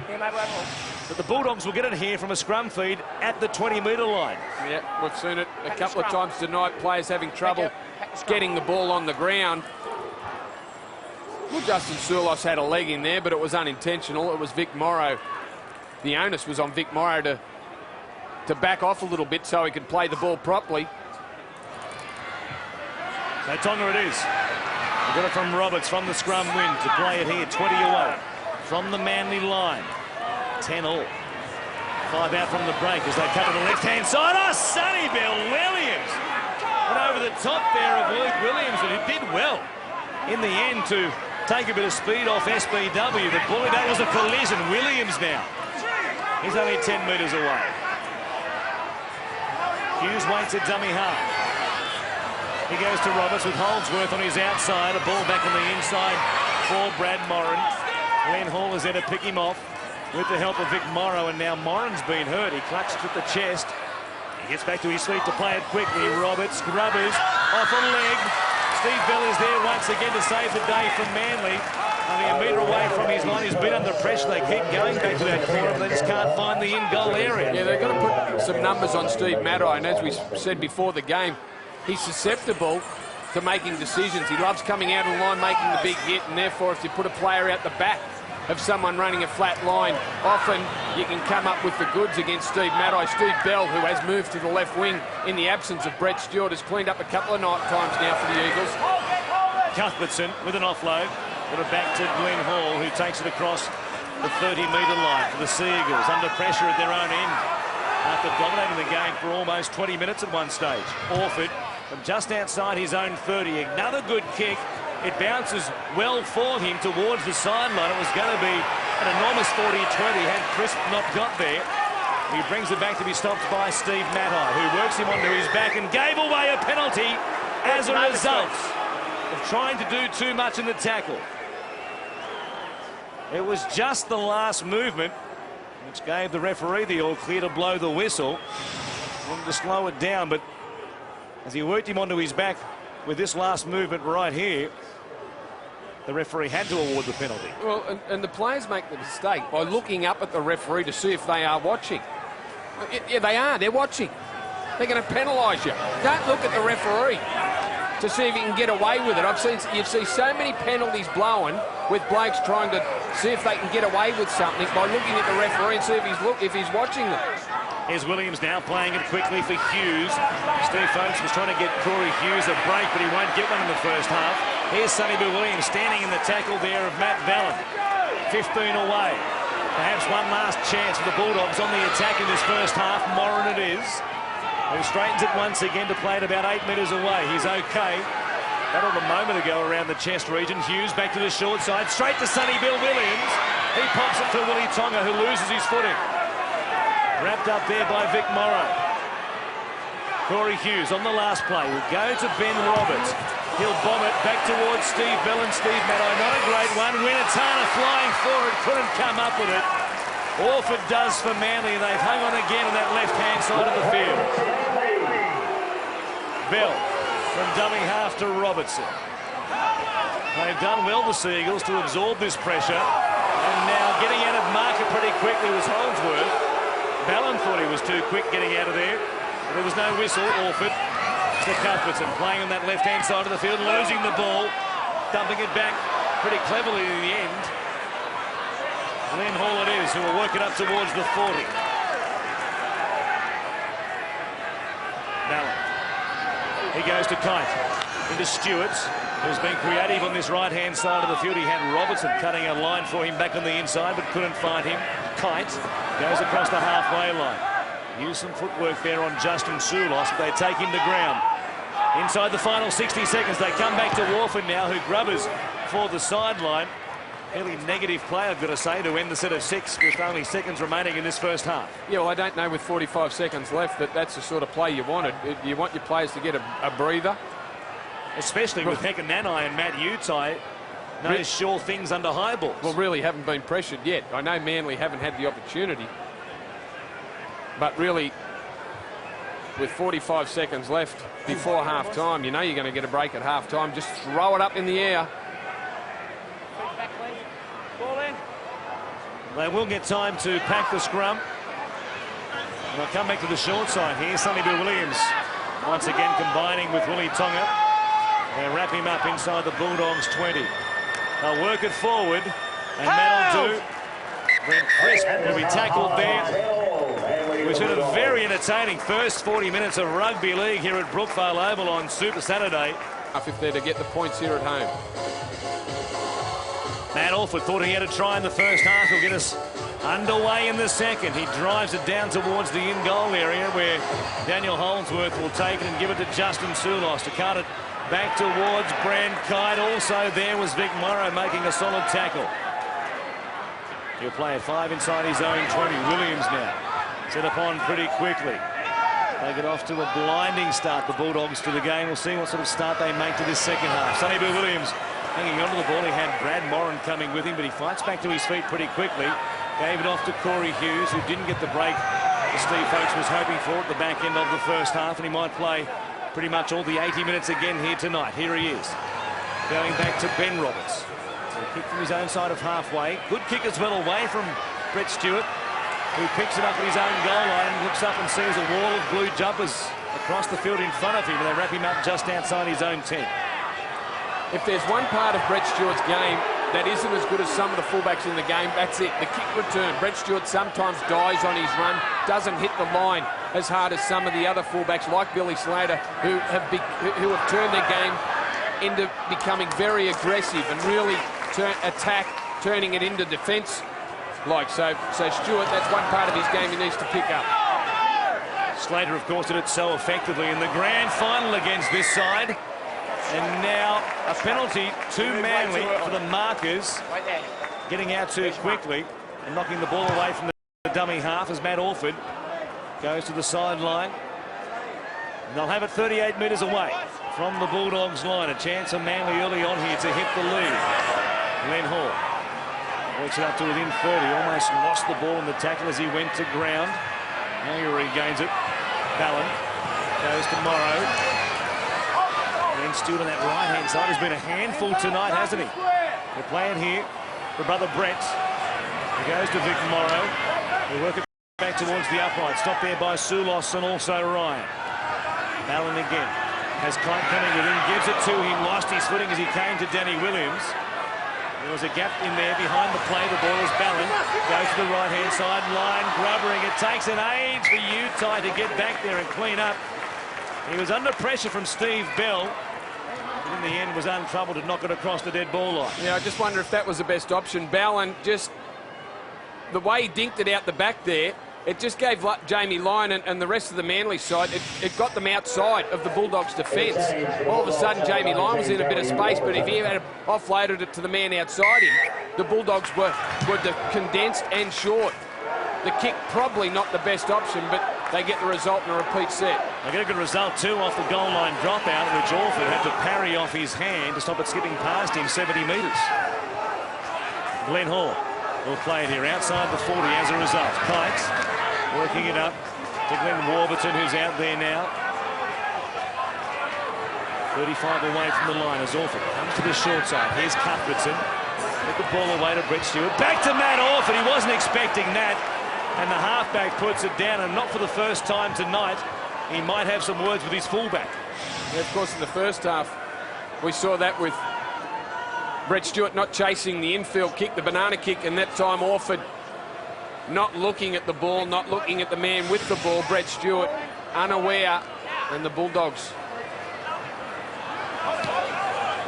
But the Bulldogs will get it here from a scrum feed at the 20-metre line. Yeah, we've seen it a couple of times tonight, players having trouble getting the ball on the ground. Well, Justin Sulos had a leg in there, but it was unintentional. It was Vic Morrow. The onus was on Vic Morrow to back off a little bit so he could play the ball properly. So Tonga it is. They got it from Roberts from the scrum win to play it here, 20 away from the Manly line. 10 all. 5 out from the break as they cut to the left-hand side. Oh, Sonny Bill Williams! Went over the top there of Luke Williams, and he did well in the end to take a bit of speed off SBW. But boy, that was a collision. Williams now. He's only 10 metres away. Hughes waits at dummy half. He goes to Roberts with Holdsworth on his outside. A ball back on the inside for Brad Moran. Glenn Hall is there to pick him off with the help of Vic Morrow, and now Moran's been hurt. He clutched at the chest. He gets back to his feet to play it quickly. Roberts, Grubbers, off a leg. Steve Bell is there once again to save the day from Manly. Only a metre away from his line. He's been under pressure. They keep going back to that corner, but they just can't find the in-goal area. Yeah, they've got to put some numbers on Steve Matai, and as we said before the game, he's susceptible to making decisions. He loves coming out of the line, making the big hit, and therefore if you put a player out the back of someone running a flat line, often you can come up with the goods against Steve Matai. Steve Bell, who has moved to the left wing in the absence of Brett Stewart, has cleaned up a couple of times now for the Eagles. Cuthbertson with an offload. Put it back to Glenn Hall, who takes it across the 30-metre line for the Seagulls, under pressure at their own end after dominating the game for almost 20 minutes at one stage. Orford from just outside his own 30. Another good kick. It bounces well for him towards the sideline. It was going to be an enormous 40-20 had Crisp not got there. He brings it back to be stopped by Steve Matai, who works him onto his back and gave away a penalty as a result of trying to do too much in the tackle. It was just the last movement which gave the referee the all clear to blow the whistle. Wanted to slow it down, but as he worked him onto his back with this last movement right here, the referee had to award the penalty. Well, and the players make the mistake by looking up at the referee to see if they are watching. Yeah, they are. They're watching. They're going to penalise you. Don't look at the referee to see if he can get away with it. You see so many penalties blown with blokes trying to see if they can get away with something by looking at the referee and see if he's watching them. Here's Williams now playing it quickly for Hughes. Steve Folkes was trying to get Corey Hughes a break, but he won't get one in the first half. Here's Sonny Bill Williams standing in the tackle there of Matt Vallon. 15 away. Perhaps one last chance for the Bulldogs on the attack in this first half. Moran it is, who straightens it once again to play it about 8 metres away. He's okay. Battled a moment ago around the chest region. Hughes back to the short side, straight to Sonny Bill Williams. He pops it to Willie Tonga, who loses his footing. Wrapped up there by Vic Morrow. Corey Hughes on the last play will go to Ben Roberts. He'll bomb it back towards Steve Bell and Steve Matai. Not a great one. Winatana flying forward, couldn't come up with it. Orford does for Manly, and they've hung on again on that left-hand side of the field. Bell from dummy half to Robertson. They've done well, the Seagulls, to absorb this pressure. And now getting out of marker pretty quickly was Holdsworth. Ballon thought he was too quick getting out of there. But there was no whistle. Orford to Cuthbertson, playing on that left-hand side of the field, losing the ball, dumping it back pretty cleverly in the end. Glenn Hall it is, who will work it up towards the 40. Ballon. He goes to Kite, into Stewart's, who's been creative on this right-hand side of the field. He had Robertson cutting a line for him back on the inside, but couldn't find him. Kite goes across the halfway line. Use some footwork there on Justin Sulos, but they take him to ground. Inside the final 60 seconds, they come back to Warford now, who grubbers for the sideline. Fairly negative play, I've got to say, to end the set of 6 with only seconds remaining in this first half. Yeah, well, I don't know with 45 seconds left that's the sort of play you wanted. You want your players to get a breather. Especially with Hector Nanai and Matt Utai. No sure things under high balls. Well, really haven't been pressured yet. I know Manly haven't had the opportunity. But really, with 45 seconds left before half-time, you know you're going to get a break at half-time. Just throw it up in the air. They will get time to pack the scrum. And they'll come back to the short side here. Sonny Bill Williams once again combining with Willie Tonga. They'll wrap him up inside the Bulldogs 20. They'll work it forward, and that'll do. Brent Crisp will be tackled there. It was a very entertaining first 40 minutes of rugby league here at Brookvale Oval on Super Saturday. If they're to get the points here at home. Matt Orford thought he had a try in the first half. He'll get us underway in the second. He drives it down towards the in-goal area where Daniel Holdsworth will take it and give it to Justin Sulos to cut it back towards Brand Kite. Also there was Vic Morrow making a solid tackle. He'll play at 5 inside his own 20. Williams now set upon pretty quickly. They get off to a blinding start, the Bulldogs, to the game. We'll see what sort of start they make to this second half. Sonny Bill Williams hanging onto the ball. He had Brad Moran coming with him, but he fights back to his feet pretty quickly. Gave it off to Corey Hughes, who didn't get the break that Steve Folkes was hoping for at the back end of the first half, and he might play pretty much all the 80 minutes again here tonight. Here he is, going back to Ben Roberts. A kick from his own side of halfway. Good kick as well away from Brett Stewart, who picks it up at his own goal line and looks up and sees a wall of blue jumpers across the field in front of him, and they wrap him up just outside his own 10. If there's one part of Brett Stewart's game that isn't as good as some of the fullbacks in the game, that's it, the kick return. Brett Stewart sometimes dies on his run, doesn't hit the line as hard as some of the other fullbacks like Billy Slater, who have turned their game into becoming very aggressive and really turning it into defence. like. So Stewart, that's one part of his game he needs to pick up. Slater, of course, did it so effectively in the grand final against this side. And now a penalty to Manly for the markers getting out too quickly and knocking the ball away from the dummy half as Matt Orford goes to the sideline. And they'll have it 38 metres away from the Bulldogs line. A chance for Manly early on here to hit the lead. Glenn Hall works it up to within 30. Almost lost the ball in the tackle as he went to ground. Now he regains it. Ballon goes to Morrow. And Stewart on that right-hand side has been a handful tonight, hasn't he? They're playing here for brother Brett. He goes to Vic Morrow. They work it back towards the upright. Stopped there by Sulos and also Ryan. Ballon again. Has Kite coming within, gives it to him. Lost his footing as he came to Danny Williams. There was a gap in there behind the play. The ball is Ballon. Goes to the right-hand side line. Grubbering. It takes an age for Utai to get back there and clean up. He was under pressure from Steve Bell. But in the end was untroubled to knock it across the dead ball line. Yeah, I just wonder if that was the best option. Ballon, just the way he dinked it out the back there, it just gave Jamie Lyon and the rest of the Manly side, it got them outside of the Bulldogs' defence. All of a sudden, Jamie Lyon was in a bit of space, but if he had offloaded it to the man outside him, the Bulldogs were condensed and short. The kick probably not the best option, but they get the result in a repeat set. They get a good result too off the goal line dropout, which Orford had to parry off his hand to stop it skipping past him 70 metres. Glenn Hall will play it here outside the 40 as a result. Kites working it up to Glenn Warburton, who's out there now. 35 away from the line as Orford comes to the short side. Here's Cuthbertson. Get the ball away to Brett Stewart. Back to Matt Orford. He wasn't expecting that. And the halfback puts it down, and not for the first time tonight. He might have some words with his fullback. Yeah, of course, in the first half, we saw that with Brett Stewart not chasing the infield kick, the banana kick, and that time Orford not looking at the ball, not looking at the man with the ball. Brett Stewart unaware, and the Bulldogs.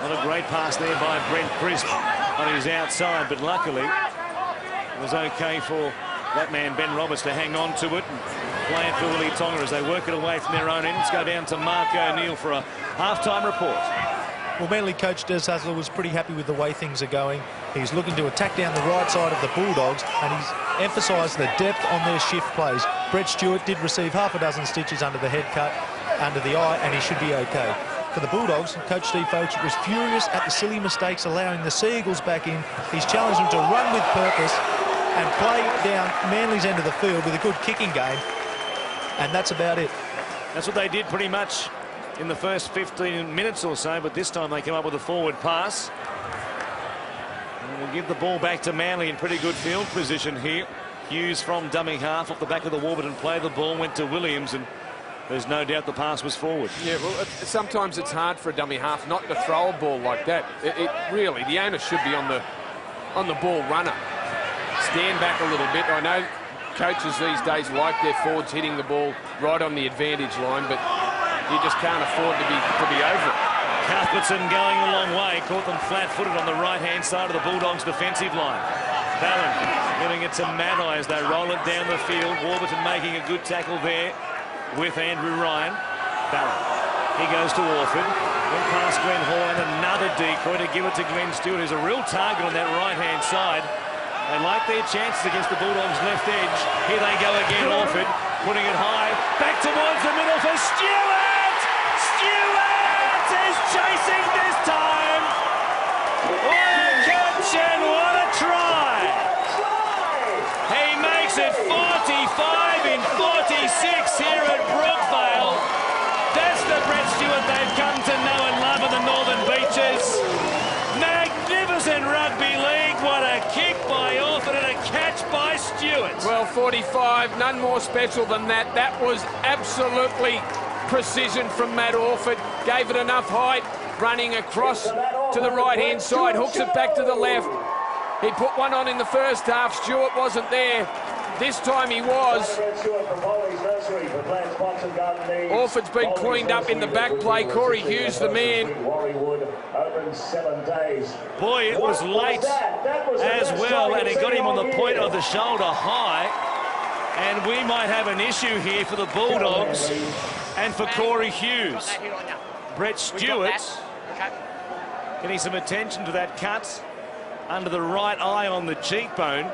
Not a great pass there by Brent Crisp on his outside, but luckily it was okay for that man Ben Roberts to hang on to it and play it for Willie Tonga as they work it away from their own end. Let's go down to Mark O'Neill for a half-time report. Well, Manly coach Des Hasler was pretty happy with the way things are going. He's looking to attack down the right side of the Bulldogs, and he's emphasised the depth on their shift plays. Brett Stewart did receive half a dozen stitches under the head cut, under the eye, and he should be okay. For the Bulldogs, Coach Steve Folkes was furious at the silly mistakes allowing the Seagulls back in. He's challenged them to run with purpose and play down Manly's end of the field with a good kicking game, and that's about it. That's what they did pretty much in the first 15 minutes or so, but this time they come up with a forward pass. And we'll give the ball back to Manly in pretty good field position here. Hughes from dummy half off the back of the Warburton play. The ball went to Williams, and there's no doubt the pass was forward. Yeah, well, sometimes it's hard for a dummy half not to throw a ball like that. It really, the onus should be on the ball runner. Stand back a little bit. I know coaches these days like their forwards hitting the ball right on the advantage line, but you just can't afford to be over it. Cuthbertson going a long way, caught them flat-footed on the right-hand side of the Bulldogs' defensive line. Ballon giving it to Mathai as they roll it down the field. Warburton making a good tackle there with Andrew Ryan. Ballon. He goes to Orford. Went past Glenn Hall and another decoy to give it to Glenn Stewart, who's a real target on that right-hand side. They like their chances against the Bulldogs' left edge. Here they go again, Orford, putting it high. Back towards the middle for Stewart! Stewart is chasing this time! What a catch and what a try! He makes it 45 in 46 here at Brookvale. That's the Brett Stewart they've come to know and love in the Northern Beaches. Magnificent rugby league. What a kick by Orford and a catch by Stewart. Well, 45, none more special than that. That was absolutely precision from Matt Orford. Gave it enough height, running across to the right-hand side, hooks it back to the left. He put one on in the first half. Stewart wasn't there. This time he was. Orford's been cleaned up in the back play. Corey Hughes, the man. Boy, it was late as well, and it got him on the point of the shoulder high. And we might have an issue here for the Bulldogs and for Corey Hughes. Brett Stewart getting some attention to that cut under the right eye on the cheekbone.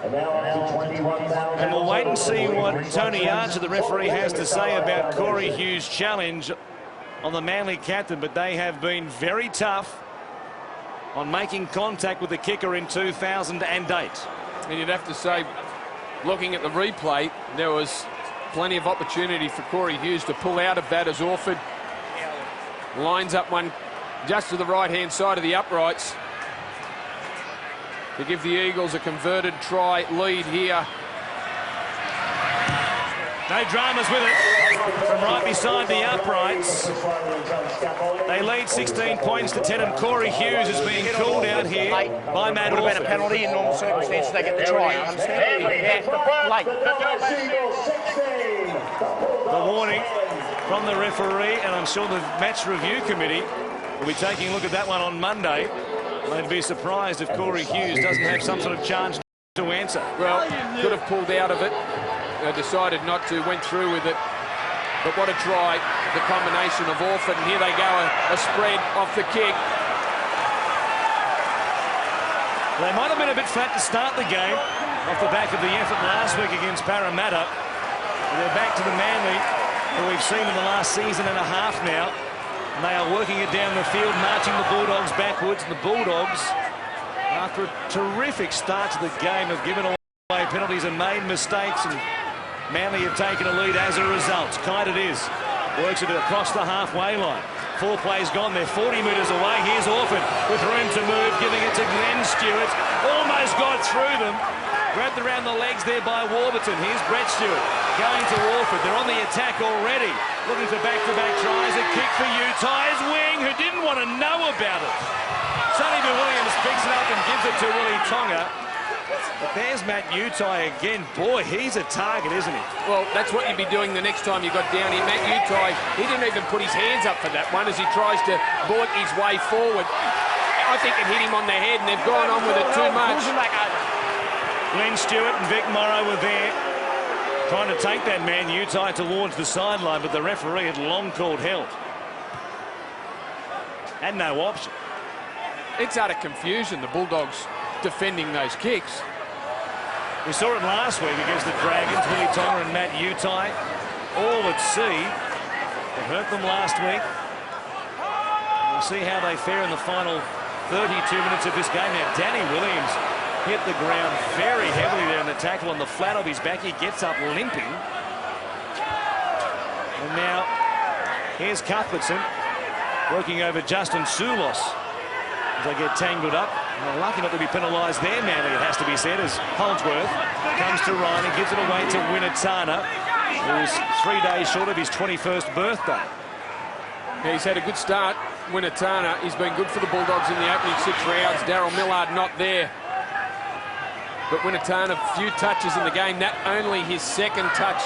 And we'll wait and see what Tony Archer, the referee, has to say about Corey Hughes' challenge on the Manly captain. But they have been very tough on making contact with the kicker in 2008. And you'd have to say, looking at the replay, there was plenty of opportunity for Corey Hughes to pull out of that as Orford lines up one just to the right-hand side of the uprights to give the Eagles a converted try lead here. No dramas with it from right beside the uprights. They lead 16 points to 10, and Corey Hughes is being called out here by Matt Orford. Would have been a penalty in normal circumstances. They get the try. Understand? Late. The warning from the referee, and I'm sure the match review committee will be taking a look at that one on Monday. They'd be surprised if Corey Hughes doesn't have some sort of charge to answer. Well, could have pulled out of it. Decided not to, went through with it. But what a try, the combination of Orford, and here they go, a spread off the kick. They might have been a bit flat to start the game off the back of the effort last week against Parramatta. They're back to the Manly who we've seen in the last season and a half now. And they are working it down the field, marching the Bulldogs backwards. And the Bulldogs, after a terrific start to the game, have given away penalties and made mistakes. And Manly have taken a lead as a result. Kite it is. Works it across the halfway line. 4 plays gone. They're 40 metres away. Here's Orford with room to move, giving it to Glenn Stewart. Almost got through them. Grabbed around the legs there by Warburton. Here's Brett Stewart going to Orford. They're on the attack already. Looking for back-to-back tries. A kick for Utah's wing, who didn't want to know about it. Sonny Williams picks it up and gives it to Willie Tonga. But there's Matt Utai again. Boy, he's a target, isn't he? Well, that's what you'd be doing the next time you got down here. Matt Utai, he didn't even put his hands up for that one as he tries to bullet his way forward. I think it hit him on the head, and they've gone on with it too much. Glenn Stewart and Vic Morrow were there trying to take that man Utai towards the sideline, but the referee had long called held. And no option. It's out of confusion, the Bulldogs defending those kicks. We saw it last week against the Dragons, Willie Tonga and Matt Utai, all at sea. It hurt them last week. We'll see how they fare in the final 32 minutes of this game. Now, Danny Williams hit the ground very heavily there in the tackle on the flat of his back. He gets up limping. And now, here's Cuthbertson working over Justin Sulos as they get tangled up. Well, lucky not to be penalised there, Manly, it has to be said, as Holdsworth comes to Ryan and gives it away to Winatana, who's 3 days short of his 21st birthday. Yeah, he's had a good start. Winatana, he's been good for the Bulldogs in the opening 6 rounds. Daryl Millard not there. But Winatana, few touches in the game. That only his second touch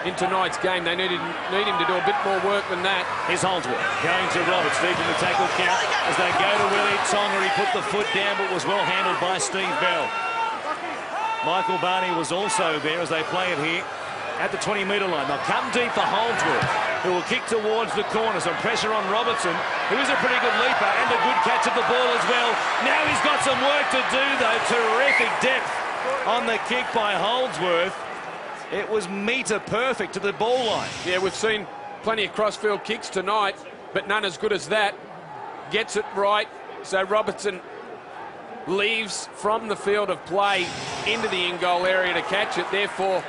in tonight's game. They need him to do a bit more work than that. Here's Holdsworth going to Roberts, deep in the tackle count as they go to Willie Tonga. He put the foot down, but was well handled by Steve Bell. Michael Barney was also there as they play it here at the 20-metre line. They'll come deep for Holdsworth, who will kick towards the corner. Some pressure on Robertson, who is a pretty good leaper and a good catch of the ball as well. Now he's got some work to do, though. Terrific depth on the kick by Holdsworth. It was metre perfect to the ball line. Yeah, we've seen plenty of crossfield kicks tonight, but none as good as that. Gets it right, so Robertson leaves from the field of play into the in-goal area to catch it, therefore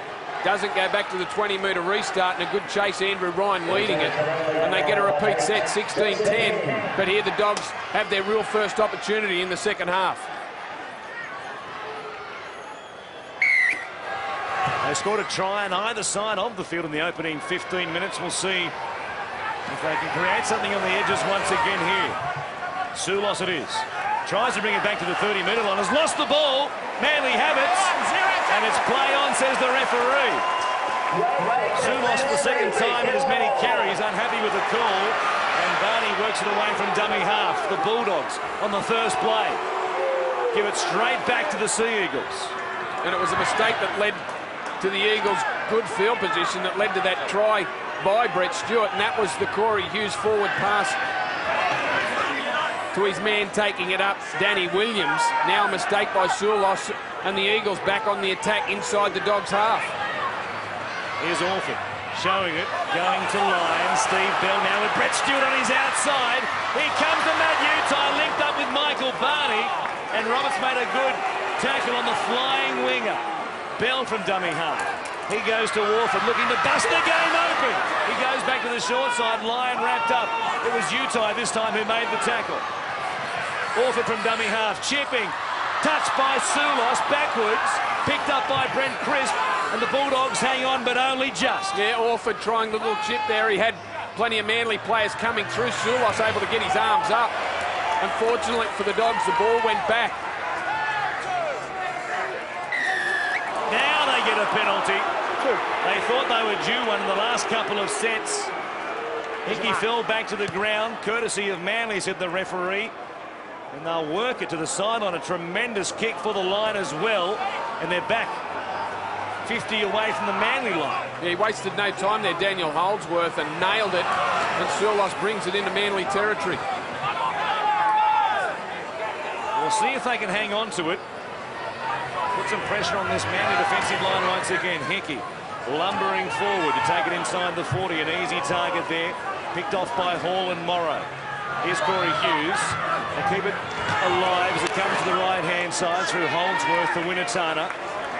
doesn't go back to the 20-metre restart, and a good chase, Andrew Ryan leading it. And they get a repeat set, 16-10, but here the Dogs have their real first opportunity in the second half. They scored a try on either side of the field in the opening 15 minutes. We'll see if they can create something on the edges once again here. Sulos it is. Tries to bring it back to the 30-metre line. Has lost the ball. Manly have it. And it's play on, says the referee. Sulos for the second time in as many carries. Unhappy with the call. And Barney works it away from dummy half. The Bulldogs on the first play. Give it straight back to the Sea Eagles. And it was a mistake that led to the Eagles' good field position that led to that try by Brett Stewart. And that was the Corey Hughes forward pass to his man taking it up, Danny Williams. Now a mistake by Sulos, and the Eagles back on the attack inside the Dogs' half. Here's Orford showing it, going to line. Steve Bell now with Brett Stewart on his outside. Here comes the Matt Utai, linked up with Michael Barney, and Roberts made a good tackle on the flying winger. Bell from dummy half. He goes to Orford, looking to bust the game open. He goes back to the short side, line wrapped up. It was Utai this time who made the tackle. Orford from dummy half, chipping, touched by Sulos, backwards, picked up by Brent Crisp, and the Bulldogs hang on, but only just. Yeah, Orford trying the little chip there. He had plenty of Manly players coming through. Sulos able to get his arms up. Unfortunately for the Dogs, the ball went back. Now they get a penalty. They thought they were due one in the last couple of sets. Hickey fell back to the ground, courtesy of Manly, said the referee. And they'll work it to the sideline. A tremendous kick for the line as well. And they're back 50 away from the Manly line. Yeah, he wasted no time there, Daniel Holdsworth, and nailed it. And Sulos brings it into Manly territory. We'll see if they can hang on to it. Put some pressure on this Manly defensive line once again. Hickey lumbering forward to take it inside the 40. An easy target there. Picked off by Hall and Morrow. Here's Corey Hughes. They keep it alive as it comes to the right-hand side through Holdsworth to Winatana.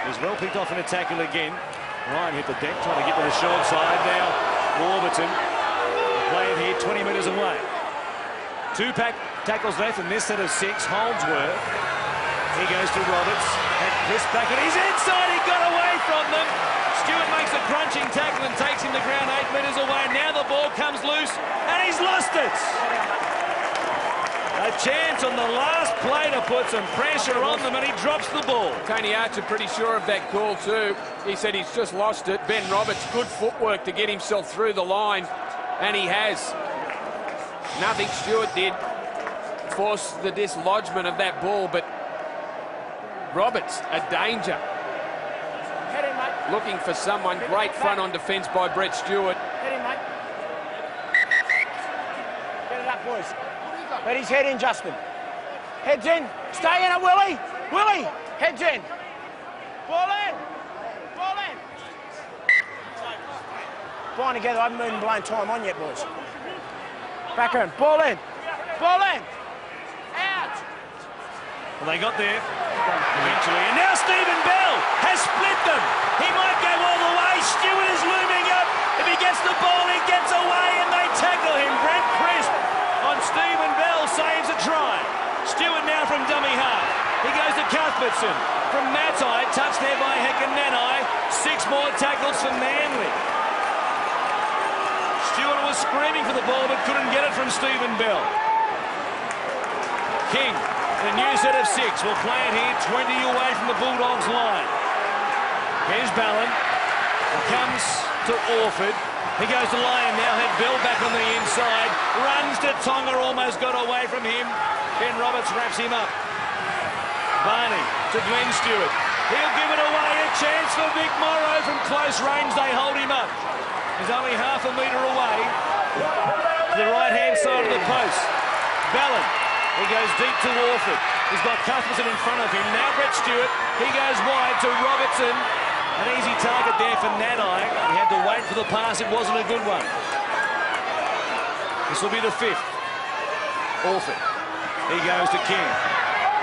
He's well picked off in a tackle again. Ryan hit the deck, trying to get to the short side. Now Warburton playing here 20 metres away. Two tackles left in this set of 6. Holdsworth. He goes to Roberts. And Chris back, and he's inside. He got away from them. Stewart makes a crunching tackle and takes him to ground 8 metres away. Now the ball comes loose, and he's lost it. A chance on the last play to put some pressure on them, and he drops the ball. Tony Archer pretty sure of that call too. He said he's just lost it. Ben Roberts, good footwork to get himself through the line, and he has. Nothing Stewart did force the dislodgement of that ball, but Roberts, a danger. Head in, mate. Looking for someone. Great front on defence by Brett Stewart. Head in, mate. Get it up, boys. Let his head in, Justin. Heads in. Stay in it, Willie. Willie, heads in. Ball in. Ball in. Fine together. I haven't even blown time on yet, boys. Back in. Ball in. Ball in. Out. Well, they got there eventually. And now Stephen Bell has split them. He might go all the way. Stewart is looming up. If he gets the ball, he gets away, and they tackle him. Brent Crisp on Stephen Bell saves a try. Stewart now from dummy half. He goes to Cuthbertson. From Matai, touched there by Hekanenai. 6 more tackles for Manly. Stewart was screaming for the ball but couldn't get it from Stephen Bell. King, in a new set of 6, will play it here 20 away from the Bulldogs line. Here's Ballon. He comes to Orford. He goes to Lyon now, had Bell back on the inside. Runs to Tonga, almost got away from him. Ben Roberts wraps him up. Barney to Glenn Stewart. He'll give it away. A chance for Vic Morrow from close range. They hold him up. He's only half a metre away to the right-hand side of the post. Ballon. He goes deep to Orford. He's got Cuthbertson in front of him. Now Brett Stewart. He goes wide to Robertson. An easy target there for Nanai. He had to wait for the pass. It wasn't a good one. This will be the 5th. Orford. He goes to King.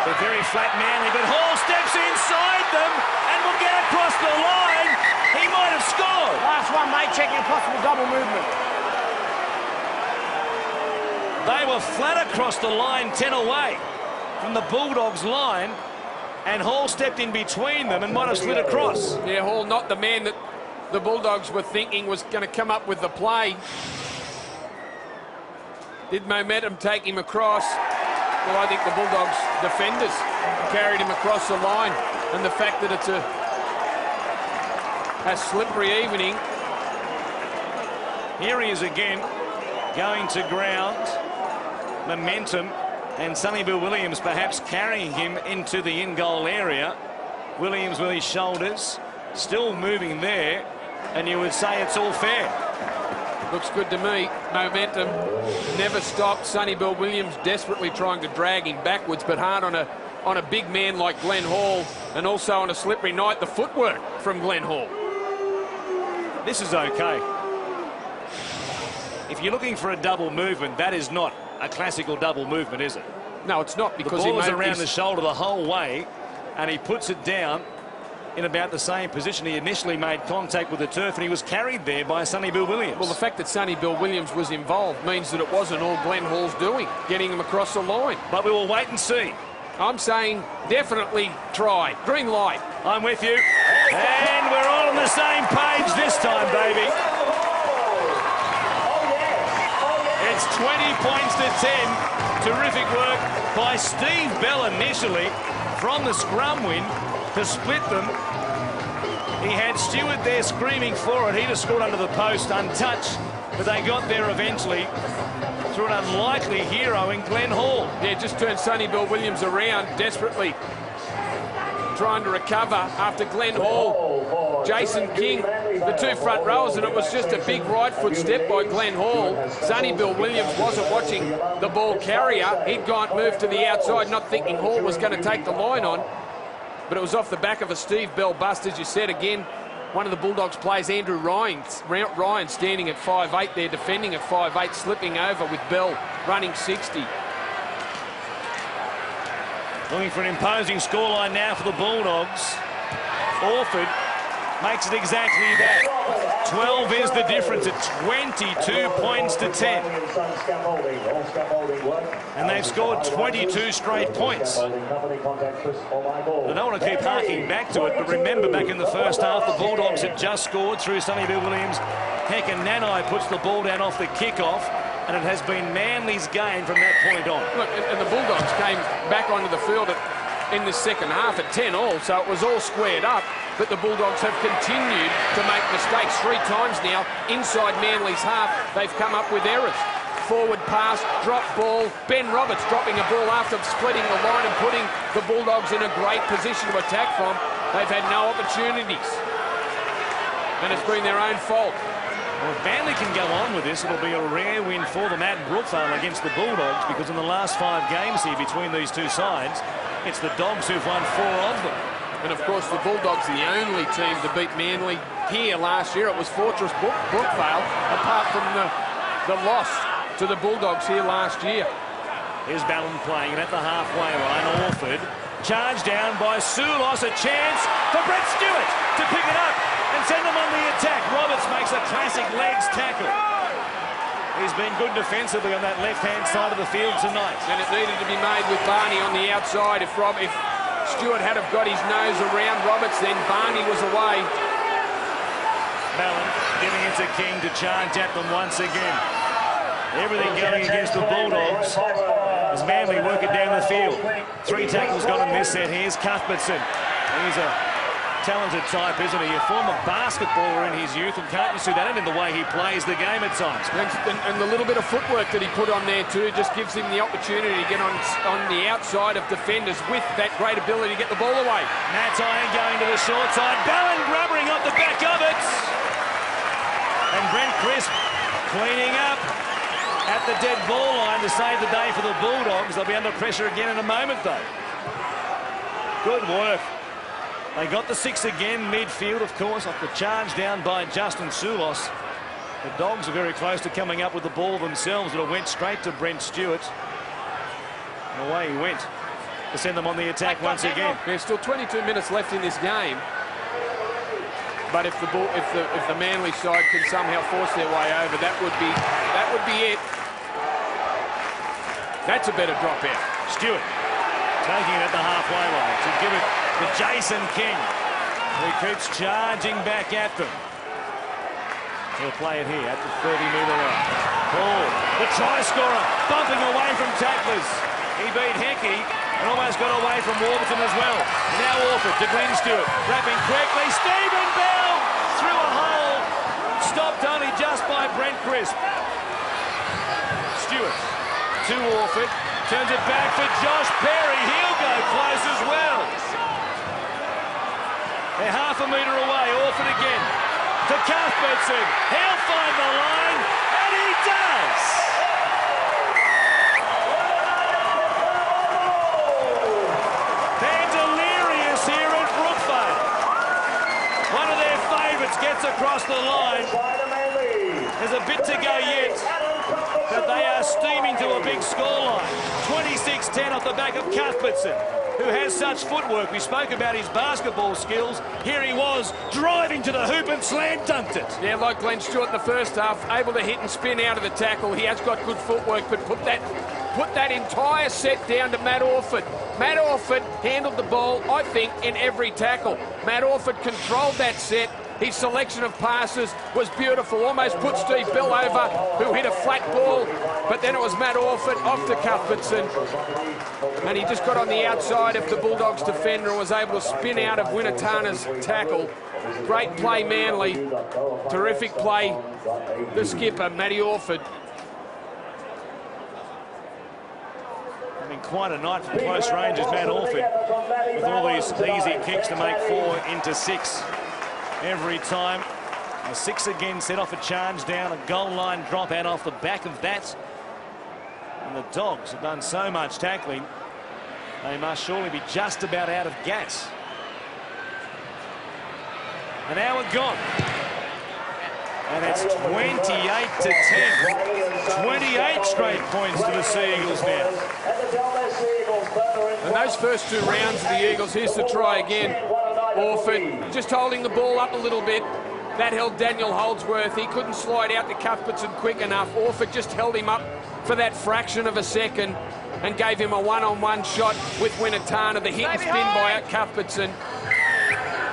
They're very flat Manly, but Hall steps inside them and will get across the line. He might have scored. Last one, mate. Checking a possible double movement. They were flat across the line, 10 away from the Bulldogs line, and Hall stepped in between them and might have slid across. Yeah, Hall, not the man that the Bulldogs were thinking was going to come up with the play. Did momentum take him across? Well, I think the Bulldogs defenders carried him across the line, and the fact that it's a slippery evening. Here he is again, going to ground. Momentum, and Sonny Bill Williams perhaps carrying him into the in-goal area. Williams with his shoulders, still moving there, and you would say it's all fair. Looks good to me. Momentum never stopped. Sonny Bill Williams desperately trying to drag him backwards, but hard on a big man like Glenn Hall, and also on a slippery night, the footwork from Glenn Hall. This is okay. If you're looking for a double movement, that is not a classical double movement, is it? No, it's not, because the ball is around the shoulder the whole way, and he puts it down in about the same position. He initially made contact with the turf, and he was carried there by Sonny Bill Williams. Well, the fact that Sonny Bill Williams was involved means that it wasn't all Glenn Hall's doing, getting him across the line. But we will wait and see. I'm saying definitely try. Green light. I'm with you. And we're all on the same page this time, baby. It's 20 points to 10. Terrific work by Steve Bell initially from the scrum win to split them. He had Stewart there screaming for it. He'd have scored under the post untouched, but they got there eventually through an unlikely hero in Glenn Hall. Yeah, just turned Sonny Bill Williams around desperately, trying to recover after Glenn Hall, Jason King, the two front rowers, and it was just a big right foot step by Glenn Hall. Sonny Bill Williams wasn't watching the ball carrier. He'd moved to the outside, not thinking Hall was going to take the line on, but it was off the back of a Steve Bell bust, as you said. Again, one of the Bulldogs players, Andrew Ryan, standing at 5'8", there defending at 5'8", slipping over with Bell running 60. Looking for an imposing scoreline now for the Bulldogs. Orford makes it exactly that. 12 is the difference at 22 points to 10. And they've scored 22 straight points. I don't want to keep harking back to it, but remember back in the first half, the Bulldogs had just scored through Sonny Bill Williams. Heckin Nanai puts the ball down off the kickoff, and it has been Manly's game from that point on. Look, and the Bulldogs came back onto the field in the second half at 10-all, so it was all squared up, but the Bulldogs have continued to make mistakes 3 times now. Inside Manly's half, they've come up with errors. Forward pass, drop ball, Ben Roberts dropping a ball after splitting the line and putting the Bulldogs in a great position to attack from. They've had no opportunities, and it's been their own fault. Well, if Manly can go on with this, it'll be a rare win for them at Brookvale against the Bulldogs, because in the last 5 games here between these two sides, it's the Dogs who've won 4 of them. And of course, the Bulldogs are the only team to beat Manly here last year. It was Fortress Brookvale, apart from the loss to the Bulldogs here last year. Here's Ballon playing it at the halfway line. Orford charged down by Soulos. A chance for Brett Stewart to pick it up and send them on the attack. Roberts makes a classic legs tackle. He's been good defensively on that left-hand side of the field tonight. And it needed to be made with Barney on the outside. If Stewart had have got his nose around Roberts, then Barney was away. Ballon giving it to King to charge at them once again. Everything going against the Bulldogs as Manly work it down the field. 3 tackles got in this set. Here's Cuthbertson. He's a talented type, isn't he? A former basketballer in his youth, and can't you see that in the way he plays the game at times? And the little bit of footwork that he put on there too just gives him the opportunity to get on the outside of defenders with that great ability to get the ball away. Matai going to the short side. Ballon grubbering off the back of it. And Brent Crisp cleaning up at the dead ball line to save the day for the Bulldogs. They'll be under pressure again in a moment, though. Good work. They got the 6 again, midfield, of course, off the charge down by Justin Soulos. The Dogs are very close to coming up with the ball themselves, but it went straight to Brent Stewart. And away he went to send them on the attack once again. There's still 22 minutes left in this game. But if the Manly side can somehow force their way over, that would be it. That's a better drop out. Stewart taking it at the halfway line to give it to Jason King, who keeps charging back at them. He'll play it here at the 30-metre line. Paul, the try scorer, bumping away from tacklers. He beat Hecky and almost got away from Warburton as well. Now Orford to Glenn Stewart. Wrapping quickly. Stephen Bell through a hole. Stopped only just by Brent Crisp. Stewart to Orford. Turns it back for Josh Perry. He'll go close as well. They're half a metre away. Orford again to Cuthbertson. He'll find the line, and he does. They're delirious here at Brookvale. One of their favourites gets across the line. There's a bit to go yet, but they are steaming to a big scoreline. 26-10 off the back of Cuthbertson, who has such footwork. We spoke about his basketball skills. Here he was, driving to the hoop and slam dunked it. Yeah, like Glenn Stewart in the first half, able to hit and spin out of the tackle. He has got good footwork, but put that entire set down to Matt Orford. Matt Orford handled the ball, I think, in every tackle. Matt Orford controlled that set. His selection of passes was beautiful. Almost put Steve Bell over, who hit a flat ball. But then it was Matt Orford off to Cuthbertson. And he just got on the outside of the Bulldogs defender and was able to spin out of Winatana's tackle. Great play, Manly. Terrific play, the skipper, Matty Orford. Quite a night for close range as Matt Orford, with all these easy kicks to make 4 into 6 every time. A 6 again, set off a charge down, a goal line drop out off the back of that. And the Dogs have done so much tackling, they must surely be just about out of gas. An hour gone. And it's 28-10. 28 straight points to the Sea Eagles now. And those first 2 rounds of the Eagles, here's the try again. Orford just holding the ball up a little bit. That held Daniel Holdsworth. He couldn't slide out to Cuthbertson quick enough. Orford just held him up for that fraction of a second and gave him a one-on-one shot with Winatana. The hit and spin by Cuthbertson,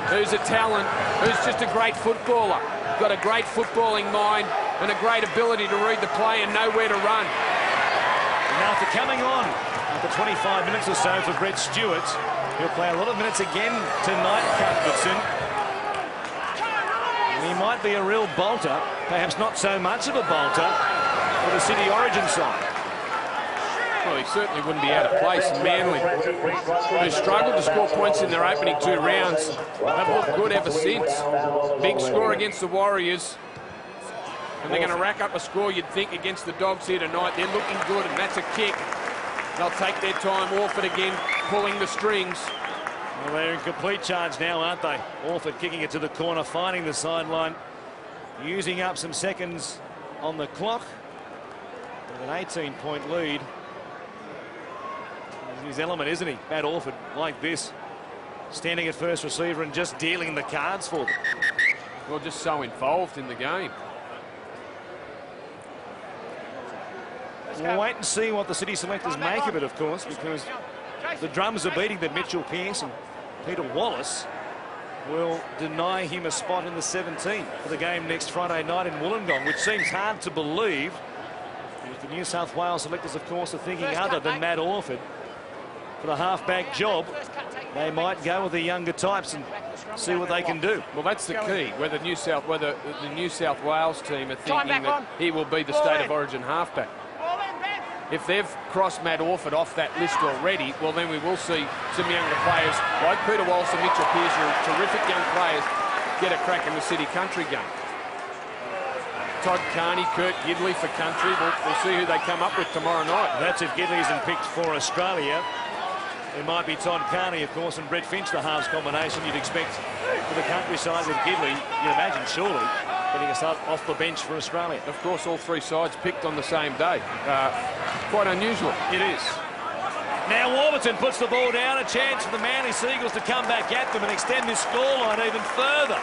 who's a talent, who's just a great footballer. Got a great footballing mind and a great ability to read the play and know where to run. And after coming on after 25 minutes or so for Brett Stewart, he'll play a lot of minutes again tonight, Cuthbertson. And he might be a real bolter, perhaps not so much of a bolter for the City Origin side. Well, he certainly wouldn't be out of place in Manly, who struggled to score points in their opening 2 rounds. They've looked good ever since. Big score against the Warriors. And they're going to rack up a score, you'd think, against the Dogs here tonight. They're looking good, and that's a kick. They'll take their time. Orford again, pulling the strings. Well, they're in complete charge now, aren't they? Orford kicking it to the corner, finding the sideline, using up some seconds on the clock. With an 18-point lead. His element, isn't he? Matt Orford, like this, standing at first receiver and just dealing the cards for them. Well, just so involved in the game. We'll wait and see what the City selectors make of it, of course, because the drums are beating that Mitchell Pearce and Peter Wallace will deny him a spot in the 17 for the game next Friday night in Wollongong, which seems hard to believe. Because the New South Wales selectors, of course, are thinking other than Matt Orford. For the halfback job, they might go with the younger types and see what they can do. Well, that's the key. Whether the New South Wales team are thinking that he will be the state of origin halfback. If they've crossed Matt Orford off that list already, well, then we will see some younger players like Peter Wallace and Mitchell Pearce, who are terrific young players, get a crack in the City Country game. Todd Carney, Kurt Gidley for Country. We'll see who they come up with tomorrow night. That's if Gidley isn't picked for Australia. It might be Todd Carney, of course, and Brett Finch, the halves combination you'd expect for the countryside with Gidley. You'd imagine, surely, getting a start off the bench for Australia. Of course, all 3 sides picked on the same day. Quite unusual. It is. Now Warburton puts the ball down. A chance for the Manly Seagulls to come back at them and extend this scoreline even further.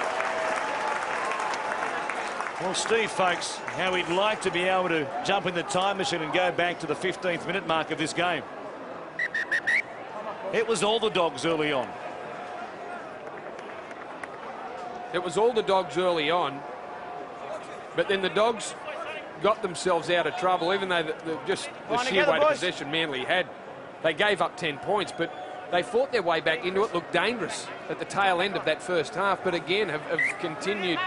Well, Steve, folks, how we'd like to be able to jump in the time machine and go back to the 15th minute mark of this game. It was all the Dogs early on. It was all the Dogs early on, but then the Dogs got themselves out of trouble, even though the sheer weight of possession Manly had. They gave up 10 points, but they fought their way back into it, looked dangerous at the tail end of that first half, but again have continued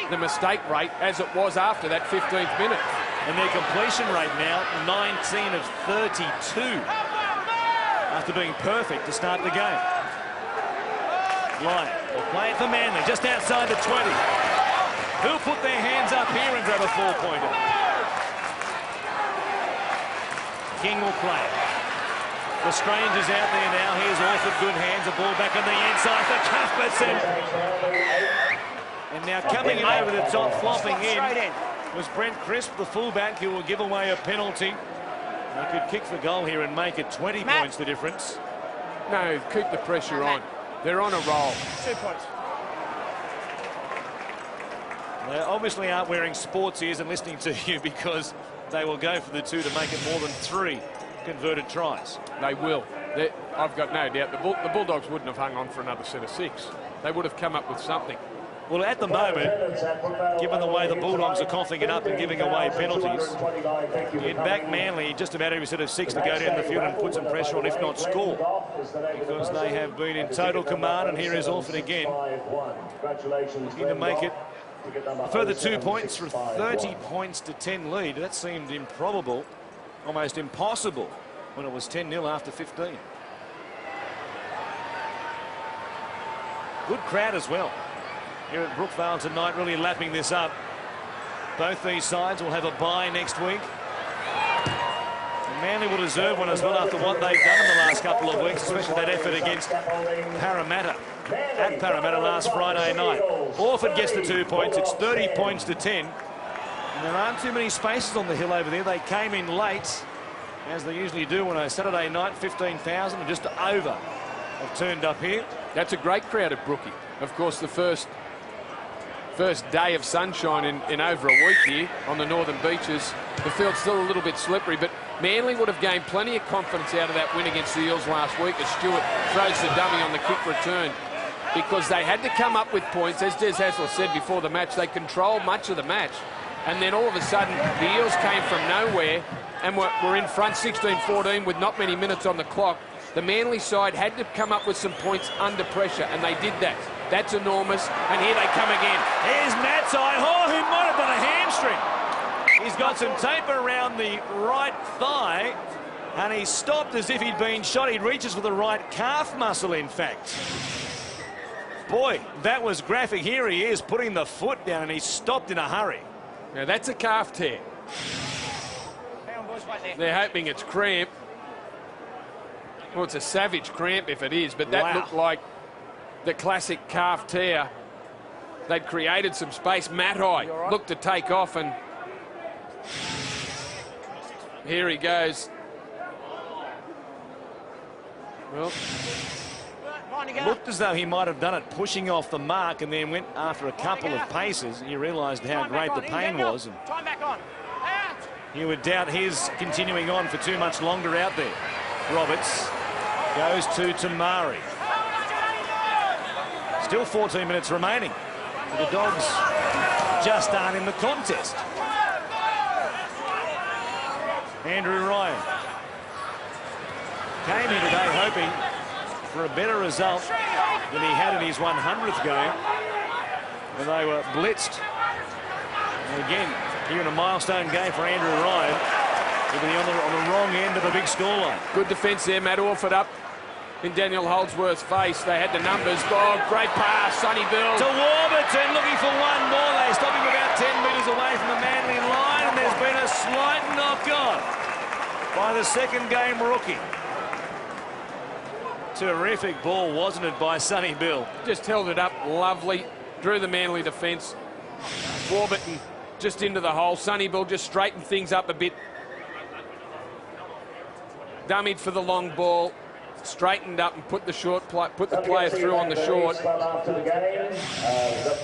the mistake rate as it was after that 15th minute. And their completion rate now, 19 of 32, after being perfect to start the game. Lyon will play it for Manly, just outside the 20. Who'll put their hands up here and grab a 4-pointer? King will play it. The Stranger's out there now. Here's Orford, good hands. A ball back on the inside for Cuthbertson. And now coming in over the top, flopping in, was Brent Crisp, the fullback, who will give away a penalty. They could kick the goal here and make it 20 points the difference. No, keep the pressure on. They're on a roll. 2 points. They obviously aren't wearing sports ears and listening to you, because they will go for the 2 to make it more than 3 converted tries. They will. I've got no doubt. The Bulldogs wouldn't have hung on for another set of 6. They would have come up with something. Well, at the moment, given the way the Bulldogs are coughing it up and giving away penalties, you'd back Manly just about every set of 6 to go down the field and put some pressure on, if not score, because they have been in total command. And here is Orford again, looking to make it a further 2 points for 30 points to 10 lead. That seemed improbable, almost impossible, when it was 10-0 after 15. Good crowd as well here at Brookvale tonight, really lapping this up. Both these sides will have a bye next week. And Manly will deserve one as well after what they've done in the last couple of weeks, especially that effort against Parramatta at Parramatta last Friday night. Orford gets the 2 points. It's 30 points to 10. And there aren't too many spaces on the hill over there. They came in late, as they usually do on a Saturday night. 15,000 and just over have turned up here. That's a great crowd at Brookie. Of course, the first day of sunshine in over a week here on the northern beaches. The field's still a little bit slippery, but Manly would have gained plenty of confidence out of that win against the Eels last week as Stewart throws the dummy on the kick return, because they had to come up with points. As Des Hasler said before the match, they controlled much of the match, and then all of a sudden the Eels came from nowhere and were in front 16-14 with not many minutes on the clock. The Manly side had to come up with some points under pressure, and they did that. That's enormous, and here they come again. Here's Matsai, who might have done a hamstring. He's got some tape around the right thigh, and he stopped as if he'd been shot. He reaches for the right calf muscle, in fact. Boy, that was graphic. Here he is putting the foot down, and he stopped in a hurry. Now, that's a calf tear. Hang on, boys, wait there. They're hoping it's cramp. Well, it's a savage cramp if it is, but that looked like the classic calf tear. They'd created some space. Matai looked to take off, and here he goes. Well, looked as though he might have done it pushing off the mark, and then went after a couple of paces, and you realised how great the pain was. And Time back on. Out. you would doubt his continuing on for too much longer out there. Roberts goes to Tamari. Still 14 minutes remaining. The Dogs just aren't in the contest. Andrew Ryan came in today hoping for a better result than he had in his 100th game, when they were blitzed. And again, here in a milestone game for Andrew Ryan, he'll be on the wrong end of a big scoreline. good defence there. Matt Orford up in Daniel Holdsworth's face. They had the numbers. Oh, great pass, Sonny Bill. To Warburton, looking for one more. They stop him about 10 metres away from the Manly line, and there's been a slight knock-on by the second game rookie. Terrific ball, wasn't it, by Sonny Bill? Just held it up lovely. Drew the Manly defence. Warburton just into the hole. Sonny Bill just straightened things up a bit. Dummied for the long ball. Straightened up and put the player through on the short. After the game,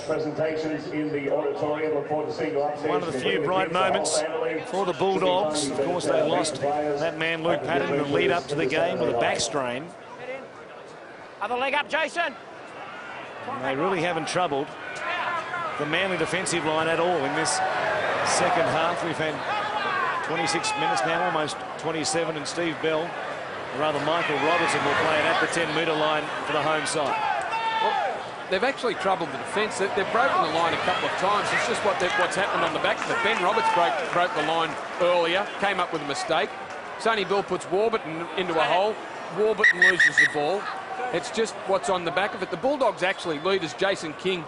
presentations in the auditorium. Look forward to seeing you upstairs. One of the few bright moments for the Bulldogs. Of course, they lost that man Luke Patton in the lead up to the game with a back strain. Other leg up, Jason. And they really haven't troubled the Manly defensive line at all in this second half. We've had 26 minutes now, almost 27, and Steve Bell, or rather Michael Robertson, will play it at the 10-metre line for the home side. Well, they've actually troubled the defence. They've broken the line a couple of times. It's just what's happened on the back of it. Ben Roberts broke the line earlier, came up with a mistake. Sonny Bill puts Warburton into a hole. Warburton loses the ball. It's just what's on the back of it. The Bulldogs actually, leaders Jason King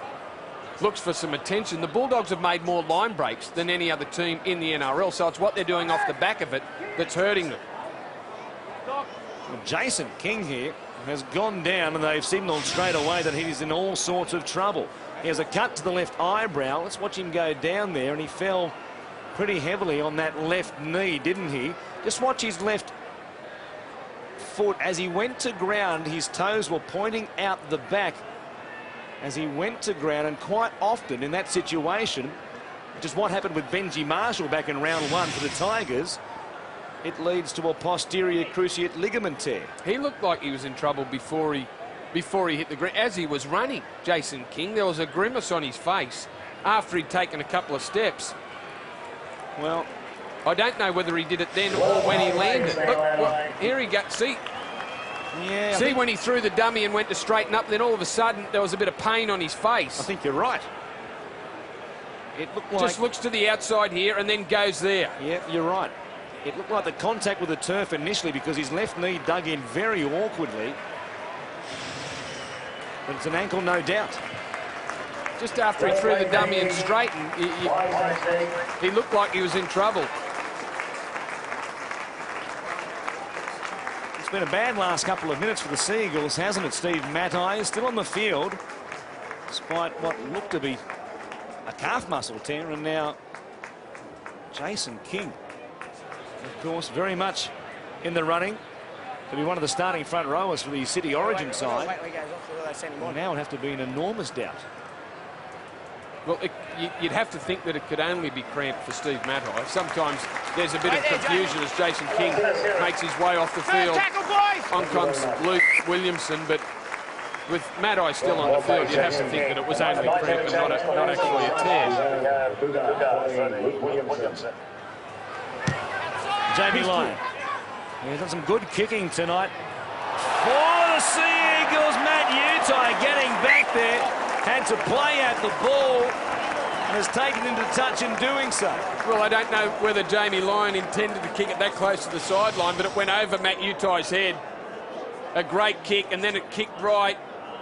looks for some attention. The Bulldogs have made more line breaks than any other team in the NRL, so it's what they're doing off the back of it that's hurting them. Well, Jason King here has gone down, and they've signalled straight away that he's in all sorts of trouble. He has a cut to the left eyebrow. Let's watch him go down there, and he fell pretty heavily on that left knee, didn't he? Just watch his left foot. As he went to ground, his toes were pointing out the back as he went to ground, and quite often in that situation, which is what happened with Benji Marshall back in round 1 for the Tigers, it leads to a posterior cruciate ligament tear. He looked like he was in trouble before he hit the ground. As he was running, Jason King, there was a grimace on his face after he'd taken a couple of steps. Well, I don't know whether he did it then or when he landed. Look, well, here he got. See when he threw the dummy and went to straighten up, then all of a sudden there was a bit of pain on his face. I think you're right. It looked like... Just looks to the outside here and then goes there. Yeah, you're right. It looked like the contact with the turf initially because his left knee dug in very awkwardly. But it's an ankle, no doubt. Just after he threw the dummy and straightened, he looked like he was in trouble. It's been a bad last couple of minutes for the Seagulls, hasn't it? Steve Matai is still on the field, despite what looked to be a calf muscle tear, and now Jason King, of course, very much in the running to be one of the starting front rowers for the City Origin side. Well, now it'd have to be an enormous doubt. Well, you'd have to think that it could only be cramped for Steve Matai. Sometimes there's a bit of confusion as Jason King makes his way off the field. On comes Luke Williamson, but with Matai still on the field, you'd have to think that it was only cramp and not actually a tear. Jamie Lyon. He's done some good kicking tonight. For the Sea Eagles, Matt Utai getting back there. Had to play out the ball and has taken into touch in doing so. Well, I don't know whether Jamie Lyon intended to kick it that close to the sideline, but it went over Matt Utai's head. A great kick, and then it kicked right.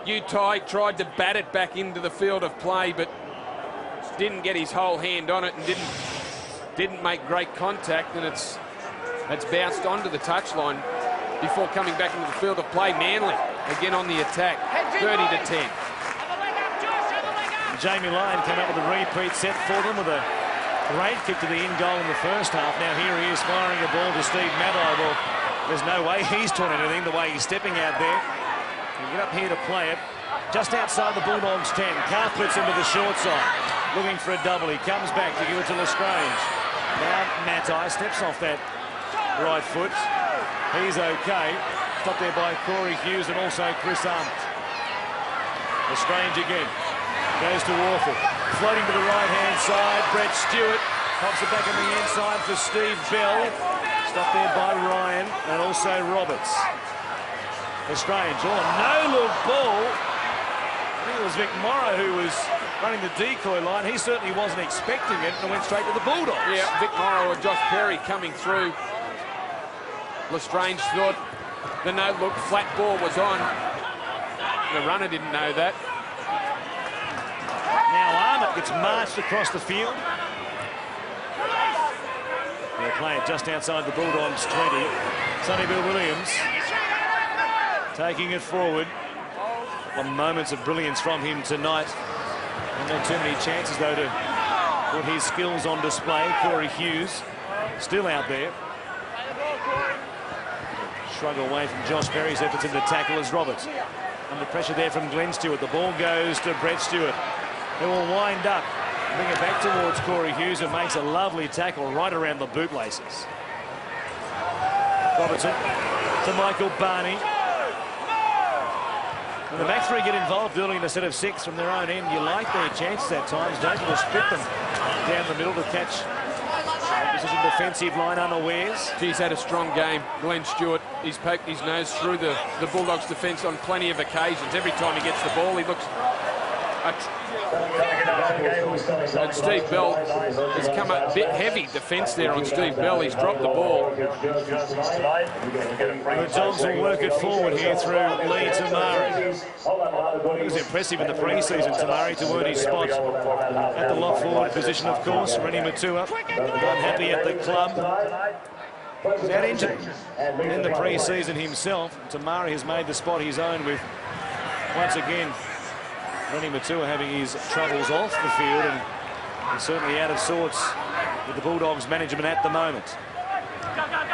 Utai tried to bat it back into the field of play, but didn't get his whole hand on it and didn't make great contact, and it's bounced onto the touchline before coming back into the field of play. Manly again on the attack, 30-10. Jamie Lyon came up with a repeat set for them with a great kick to the in goal in the first half. Now here he is firing a ball to Steve Matai. Well, there's no way he's torn anything the way he's stepping out there. He'll get up here to play it. Just outside the Bulldogs 10. Carr puts into the short side. Looking for a double. He comes back to give it to Lestrange. Now Matai steps off that right foot. He's okay. Stopped there by Corey Hughes and also Chris Arnott. Lestrange again. Goes to Warfel. Floating to the right-hand side. Brett Stewart pops it back on the inside for Steve Bell. Stopped there by Ryan and also Roberts. Lestrange. Oh, no-look ball. I think it was Vic Morrow who was running the decoy line. He certainly wasn't expecting it and went straight to the Bulldogs. Yeah, Vic Morrow and Josh Perry coming through. Lestrange thought the no-look flat ball was on. The runner didn't know that. Now Arnott gets marched across the field. They'll play it just outside the Bulldogs 20. Sonny Bill Williams taking it forward. Moments of brilliance from him tonight. Not too many chances, though, to put his skills on display. Corey Hughes still out there. Shrug away from Josh Perry's efforts in the tackle as Roberts. Under pressure there from Glenn Stewart. The ball goes to Brett Stewart, who will wind up, bring it back towards Corey Hughes, who makes a lovely tackle right around the bootlaces. Robertson to Michael Barney. When the back three get involved early in a set of 6 from their own end, you like their chances at times, don't you, to split them down the middle to catch Opposition defensive line unawares. He's had a strong game, Glenn Stewart. He's poked his nose through the Bulldogs' defence on plenty of occasions. Every time he gets the ball, he looks... And Steve Bell has come a bit heavy defence there on Steve Bell. He's dropped the ball. The Dogs will work it forward here through Lee Tamari. It was impressive in the pre-season, Tamari, to earn his spot at the lock forward position, of course. Rennie Matua, unhappy at the club. He's out injured in the pre-season himself. Tamari has made the spot his own with, once again, Rennie Matua having his troubles off the field and certainly out of sorts with the Bulldogs management at the moment.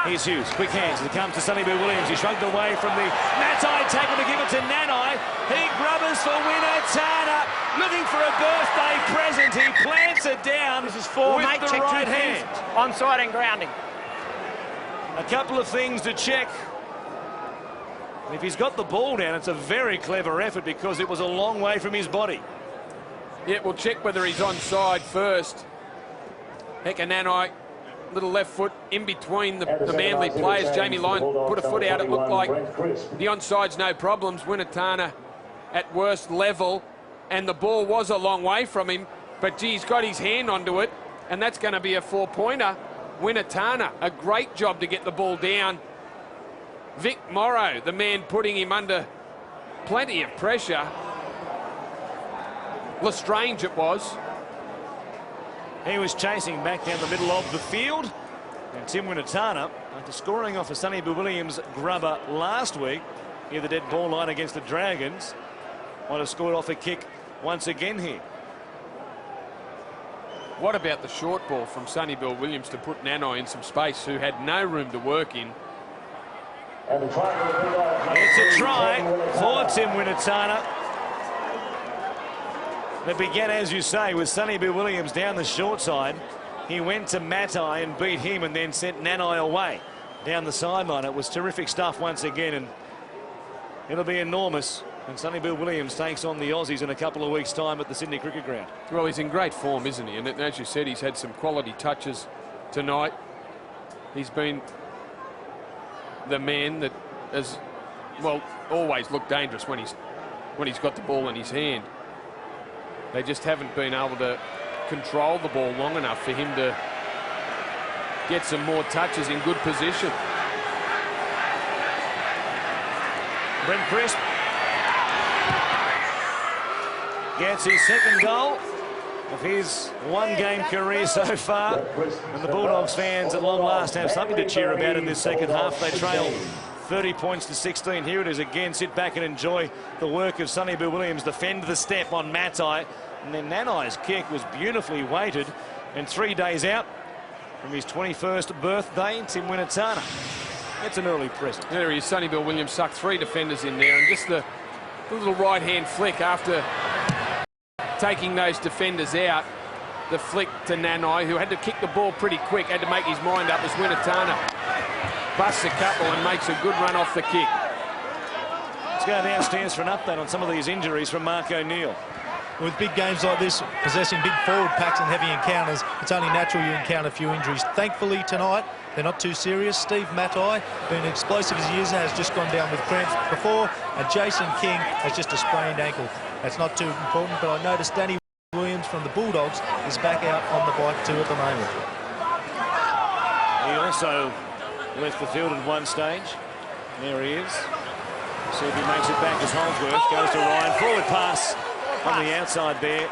Here's Hughes, quick hands, as it comes to Sonny Bill Williams. He shrugged away from the Matai tackle to give it to Nanai. He grubbers for winner, Turner, looking for a birthday present. He plants it down This is four, with mate. the Check right two hand. things. Onside and grounding. A couple of things to check. If he's got the ball down, it's a very clever effort because it was a long way from his body. Yeah, we'll check whether he's onside first. Nanai, little left foot in between the Manly players. Jamie Lyon put a foot out. It looked like the onside's no problems. Winatana at worst level, and the ball was a long way from him, but gee, he's got his hand onto it, and that's going to be a 4-pointer. Winatana, a great job to get the ball down. Vic Morrow, the man putting him under plenty of pressure. Lestrange it was. He was chasing back down the middle of the field. And Tim Winatana, after scoring off a Sonny Bill Williams grubber last week, near the dead ball line against the Dragons, might have scored off a kick once again here. What about the short ball from Sonny Bill Williams to put Nanai in some space, who had no room to work in? It's a try for Tim Winatana. It began, as you say, with Sonny Bill Williams down the short side. He went to Matai and beat him and then sent Nanai away down the sideline. It was terrific stuff once again, and it'll be enormous. And Sonny Bill Williams takes on the Aussies in a couple of weeks' time at the Sydney Cricket Ground. Well, he's in great form, isn't he? And as you said, he's had some quality touches tonight. He's been the man that has, well, always looked dangerous when he's got the ball in his hand. They just haven't been able to control the ball long enough for him to get some more touches in good position. Brent Crisp gets his second goal of his one-game career so far, and the Bulldogs fans at long last have something to cheer about in this second half. They trail 30 points to 16. Here it is again. Sit back and enjoy the work of Sonny Bill Williams. Defend the step on Matai, and then Nanai's kick was beautifully weighted. And 3 days out from his 21st birthday, Tim Winatana. It's an early present. There he is. Sonny Bill Williams sucked 3 defenders in there, and just the little right-hand flick after taking those defenders out. The flick to Nanai, who had to kick the ball pretty quick, had to make his mind up as Winatana busts a couple and makes a good run off the kick. Let's go downstairs for an update on some of these injuries from Mark O'Neill. With big games like this, possessing big forward packs and heavy encounters, it's only natural you encounter a few injuries. Thankfully tonight, they're not too serious. Steve Matai, being explosive as he is, has just gone down with cramps before, and Jason King has just a sprained ankle. That's not too important, but I noticed Danny Williams from the Bulldogs is back out on the bike too at the moment. He also left the field at one stage. There he is. See if he makes it back as Holdsworth goes to Ryan. Forward pass on the outside there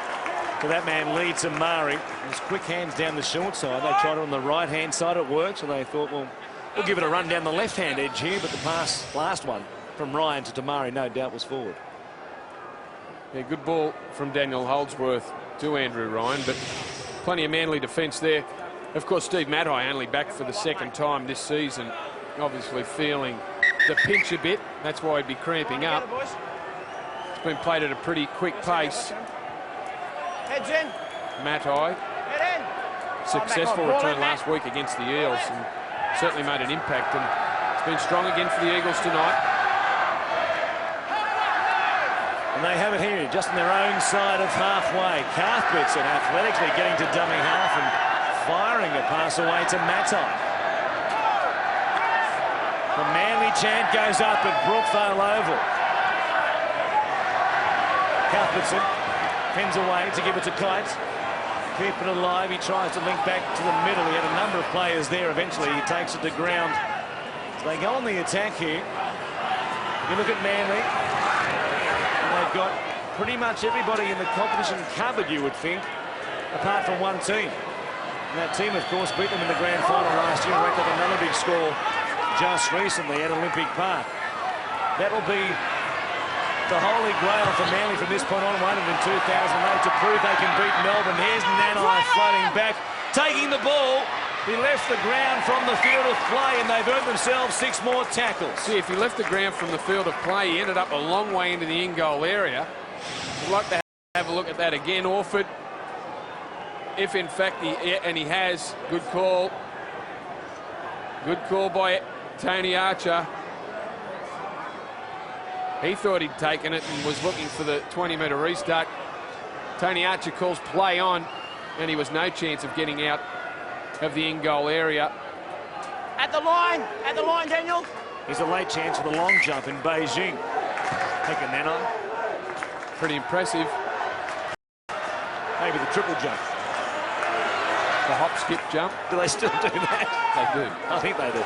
to that man Lee Tamari. His quick hands down the short side. They tried it on the right-hand side. It worked, so they thought, well, we'll give it a run down the left-hand edge here. But the pass, last one, from Ryan to Tamari, no doubt was forward. Yeah, good ball from Daniel Holdsworth to Andrew Ryan, but plenty of Manly defence there. Of course, Steve Matai only back for the second time this season, obviously feeling the pinch a bit. That's why he'd be cramping up. It's been played at a pretty quick pace. Heads in. Matai, Head in. successful Ball return in, last week against the Eels, and certainly made an impact, and it's been strong again for the Eagles tonight. And they have it here, just on their own side of halfway. Cathbertson athletically getting to dummy half and firing a pass away to Matai. The Manly chant goes up at Brookvale Oval. Cuthbertson pins away to give it to Kite. Keep it alive. He tries to link back to the middle. He had a number of players there. Eventually he takes it to ground. So they go on the attack here. You look at Manly, and they've got pretty much everybody in the competition covered, you would think, apart from one team. And that team, of course, beat them in the grand final last year and racked up another big score just recently at Olympic Park. That'll be the holy grail for Manly from this point on, won it in 2008 to prove they can beat Melbourne. Here's Nanai floating back, taking the ball. He left the ground from the field of play, and they've earned themselves 6 more tackles. See, if he left the ground from the field of play, he ended up a long way into the in-goal area. I'd like to have a look at that again. Orford, if in fact he has, good call. Good call by Tony Archer. He thought he'd taken it and was looking for the 20-metre restart. Tony Archer calls play on, and he was no chance of getting out of the in-goal area. At the line, Daniel. He's a late chance for the long jump in Beijing. Take a Nanai. Pretty impressive. Maybe the triple jump. The hop, skip, jump. Do they still do that? They do. I think they do.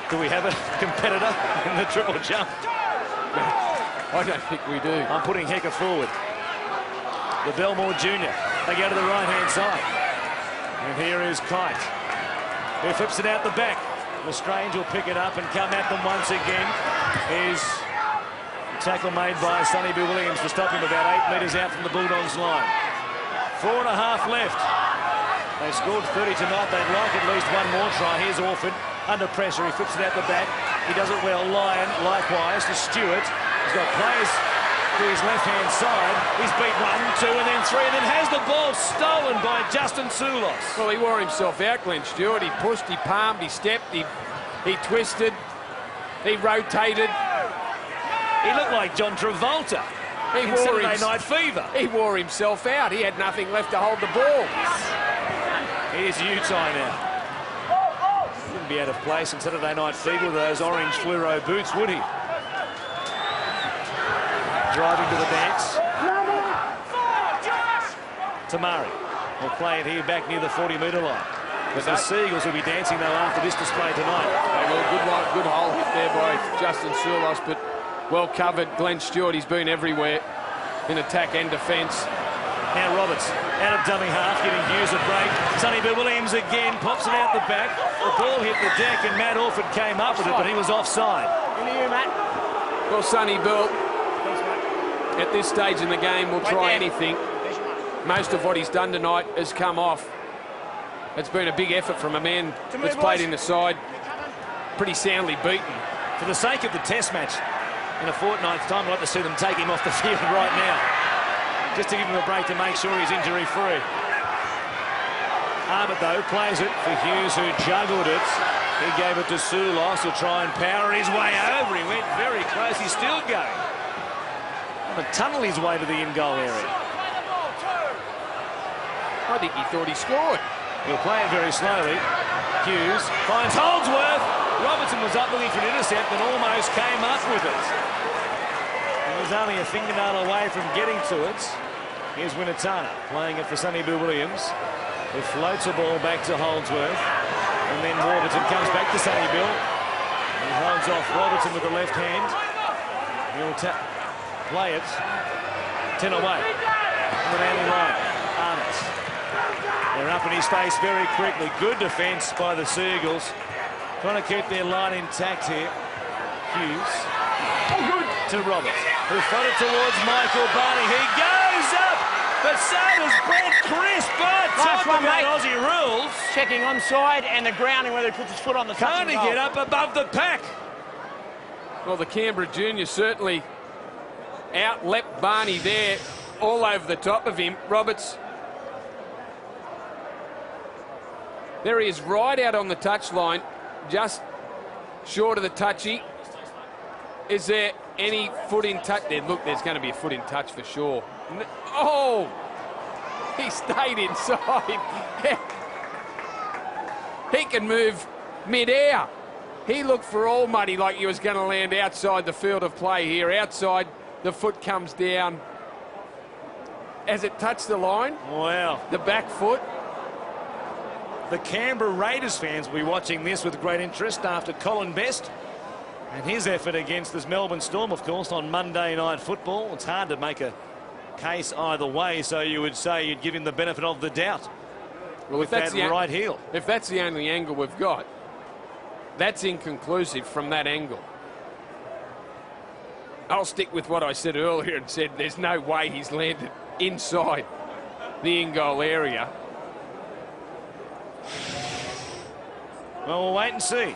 Do we have a competitor in the triple jump? I don't think we do. I'm putting Hecker forward. The Belmore Jr. They go to the right-hand side. And here is Kite, who flips it out the back. Lestrange will pick it up and come at them once again. Is a tackle made by Sonny Bill Williams to stop him about 8 metres out from the Bulldogs line. 4.5 left. They scored 30 tonight. They'd like at least one more try. Here's Orford under pressure. He flips it out the back. He does it well. Lyon likewise to Stewart. He's got players to his left-hand side. He's beat 1, 2, and then 3, and then has the ball stolen by Justin Soulos. Well, he wore himself out, Glenn Stewart. He pushed, he palmed, he stepped, he twisted, he rotated. He looked like John Travolta in Saturday Night Fever. He wore himself out. He had nothing left to hold the ball. Here's Utai now. Wouldn't be out of place in Saturday Night Fever with those orange fluoro boots, would he? Driving to the dance. Tamari will play it here back near the 40-metre line. But the Seagulls will be dancing, though, after this display tonight. Well, good hole hit there by Justin Soulos, but well covered. Glenn Stewart, he's been everywhere in attack and defence. Now Roberts out of dummy half, giving Hughes a break. Sonny Bill Williams again pops it out the back. The ball hit the deck and Matt Orford came up with it, but he was offside. Into you, Matt. Well, Sonny Bill, at this stage in the game, will try anything. Most of what he's done tonight has come off. It's been a big effort from a man that's played in the side, pretty soundly beaten. For the sake of the test match, in a fortnight's time, I'd like to see them take him off the field right now, just to give him a break to make sure he's injury-free. Arbit, though, plays it for Hughes, who juggled it. He gave it to Soulos to try and power his way over. He went very close. He's still going. And tunnel his way to the in-goal area. I think he thought he scored. He'll play it very slowly. Hughes finds Holdsworth. Robertson was up looking for an intercept and almost came up with it. He was only a fingernail away from getting to it. Here's Winatana playing it for Sonny Bill Williams, who floats the ball back to Holdsworth. And then Warburton comes back to Sonny Bill. He holds off Robertson with the left hand. He'll play it 10 away from the Manly line. Arnott. They're up in his face very quickly. Good defence by the Seagulls. Trying to keep their line intact here. Hughes to Roberts, who floated towards Michael Barney. He goes up, but so does Brett Crisp. But talk about Aussie rules. Checking onside and the grounding where he puts his foot on the touch. Can't he get up above the pack? Well, the Canberra junior certainly out-leapt Barney there, all over the top of him. Roberts, there he is, right out on the touchline, just short of the touchy. Is there any foot in touch? There, look, there's going to be a foot in touch for sure. Oh! He stayed inside. He can move mid-air. He looked for all money like he was going to land outside the field of play here. Outside, the foot comes down. As it touched the line, Wow. the back foot. The Canberra Raiders fans will be watching this with great interest after Colin Best and his effort against this Melbourne Storm, of course, on Monday Night Football. It's hard to make a case either way, so you would say you'd give him the benefit of the doubt Well, with that right heel. If that's the only angle we've got, that's inconclusive from that angle. I'll stick with what I said earlier and said there's no way he's landed inside the in-goal area. Well, we'll wait and see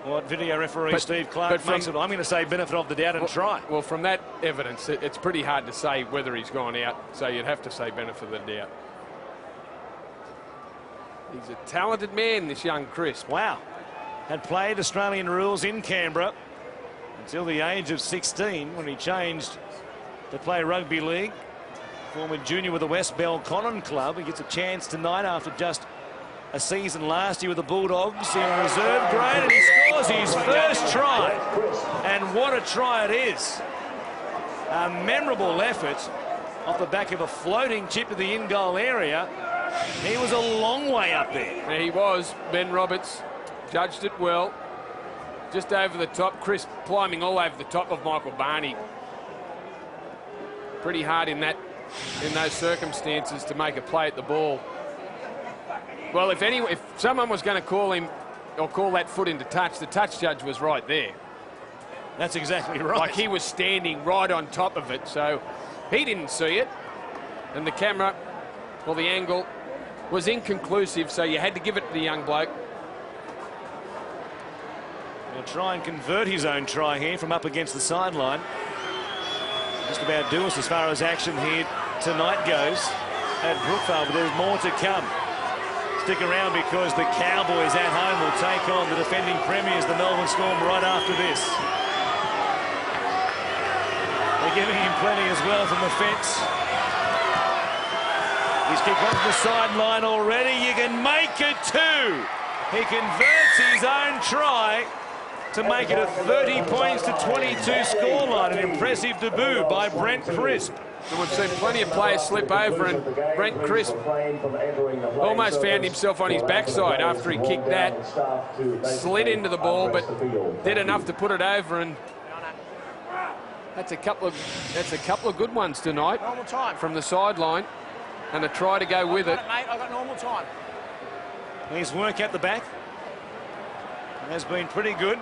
what video referee Steve Clark makes of it. I'm going to say benefit of the doubt and try. Well, from that evidence, it's pretty hard to say whether he's gone out, so you'd have to say benefit of the doubt. He's a talented man, this young Chris. Wow. Had played Australian rules in Canberra until the age of 16 when he changed to play rugby league. Former junior with the West Belconnen club. He gets a chance tonight after just a season last year with the Bulldogs in reserve grade, and he scores his first try. And what a try it is. A memorable effort off the back of a floating chip to the in-goal area. He was a long way up there. There he was. Ben Roberts judged it well. Just over the top. Chris climbing all over the top of Michael Barney. Pretty hard in those circumstances to make a play at the ball. Well, if someone was going to call him or call that foot into touch, the touch judge was right there. That's exactly right. Like he was standing right on top of it, so he didn't see it. And the camera, or the angle, was inconclusive, so you had to give it to the young bloke. He'll try and convert his own try here from up against the sideline. Just about do us as far as action here tonight goes at Brookvale, but there's more to come. Stick around because the Cowboys at home will take on the defending premiers, the Melbourne Storm, right after this. They're giving him plenty as well from the fence. He's kicked onto the sideline already. You can make it two. He converts his own try to make it a 30 points to 22 scoreline. An impressive debut by Brent Crisp. And we've seen plenty of players slip over, and Brent Crisp almost found himself on his backside after he kicked that. Slid into the ball, but did enough to put it over, and that's a couple of good ones tonight. Normal time. From the sideline, and a try to go with it. Mate, I've got normal time. His work at the back has been pretty good.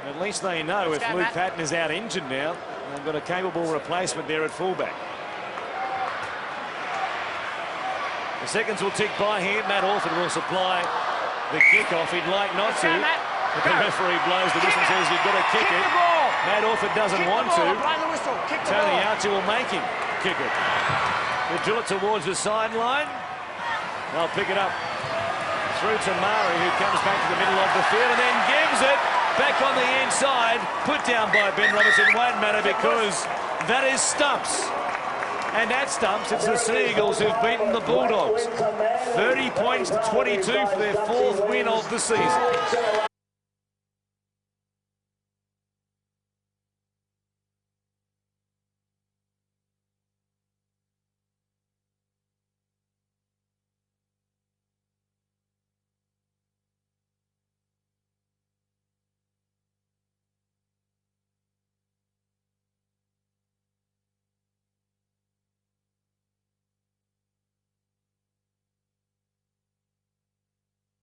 At least they know if Luke Patton is out injured now, they've got a capable replacement there at fullback. The seconds will tick by here. Matt Orford will supply the kickoff. He'd like not to, but the referee blows the whistle and says you've got to kick it. Matt Orford doesn't want to. Tony Archer will make him kick it. They drill it towards the sideline. They'll pick it up through to Murray, who comes back to the middle of the field and then gives it back on the inside. Put down by Ben Robertson. Won't matter because that is stumps. And at stumps, it's the Seagulls who've beaten the Bulldogs. 30 points to 22 for their fourth win of the season.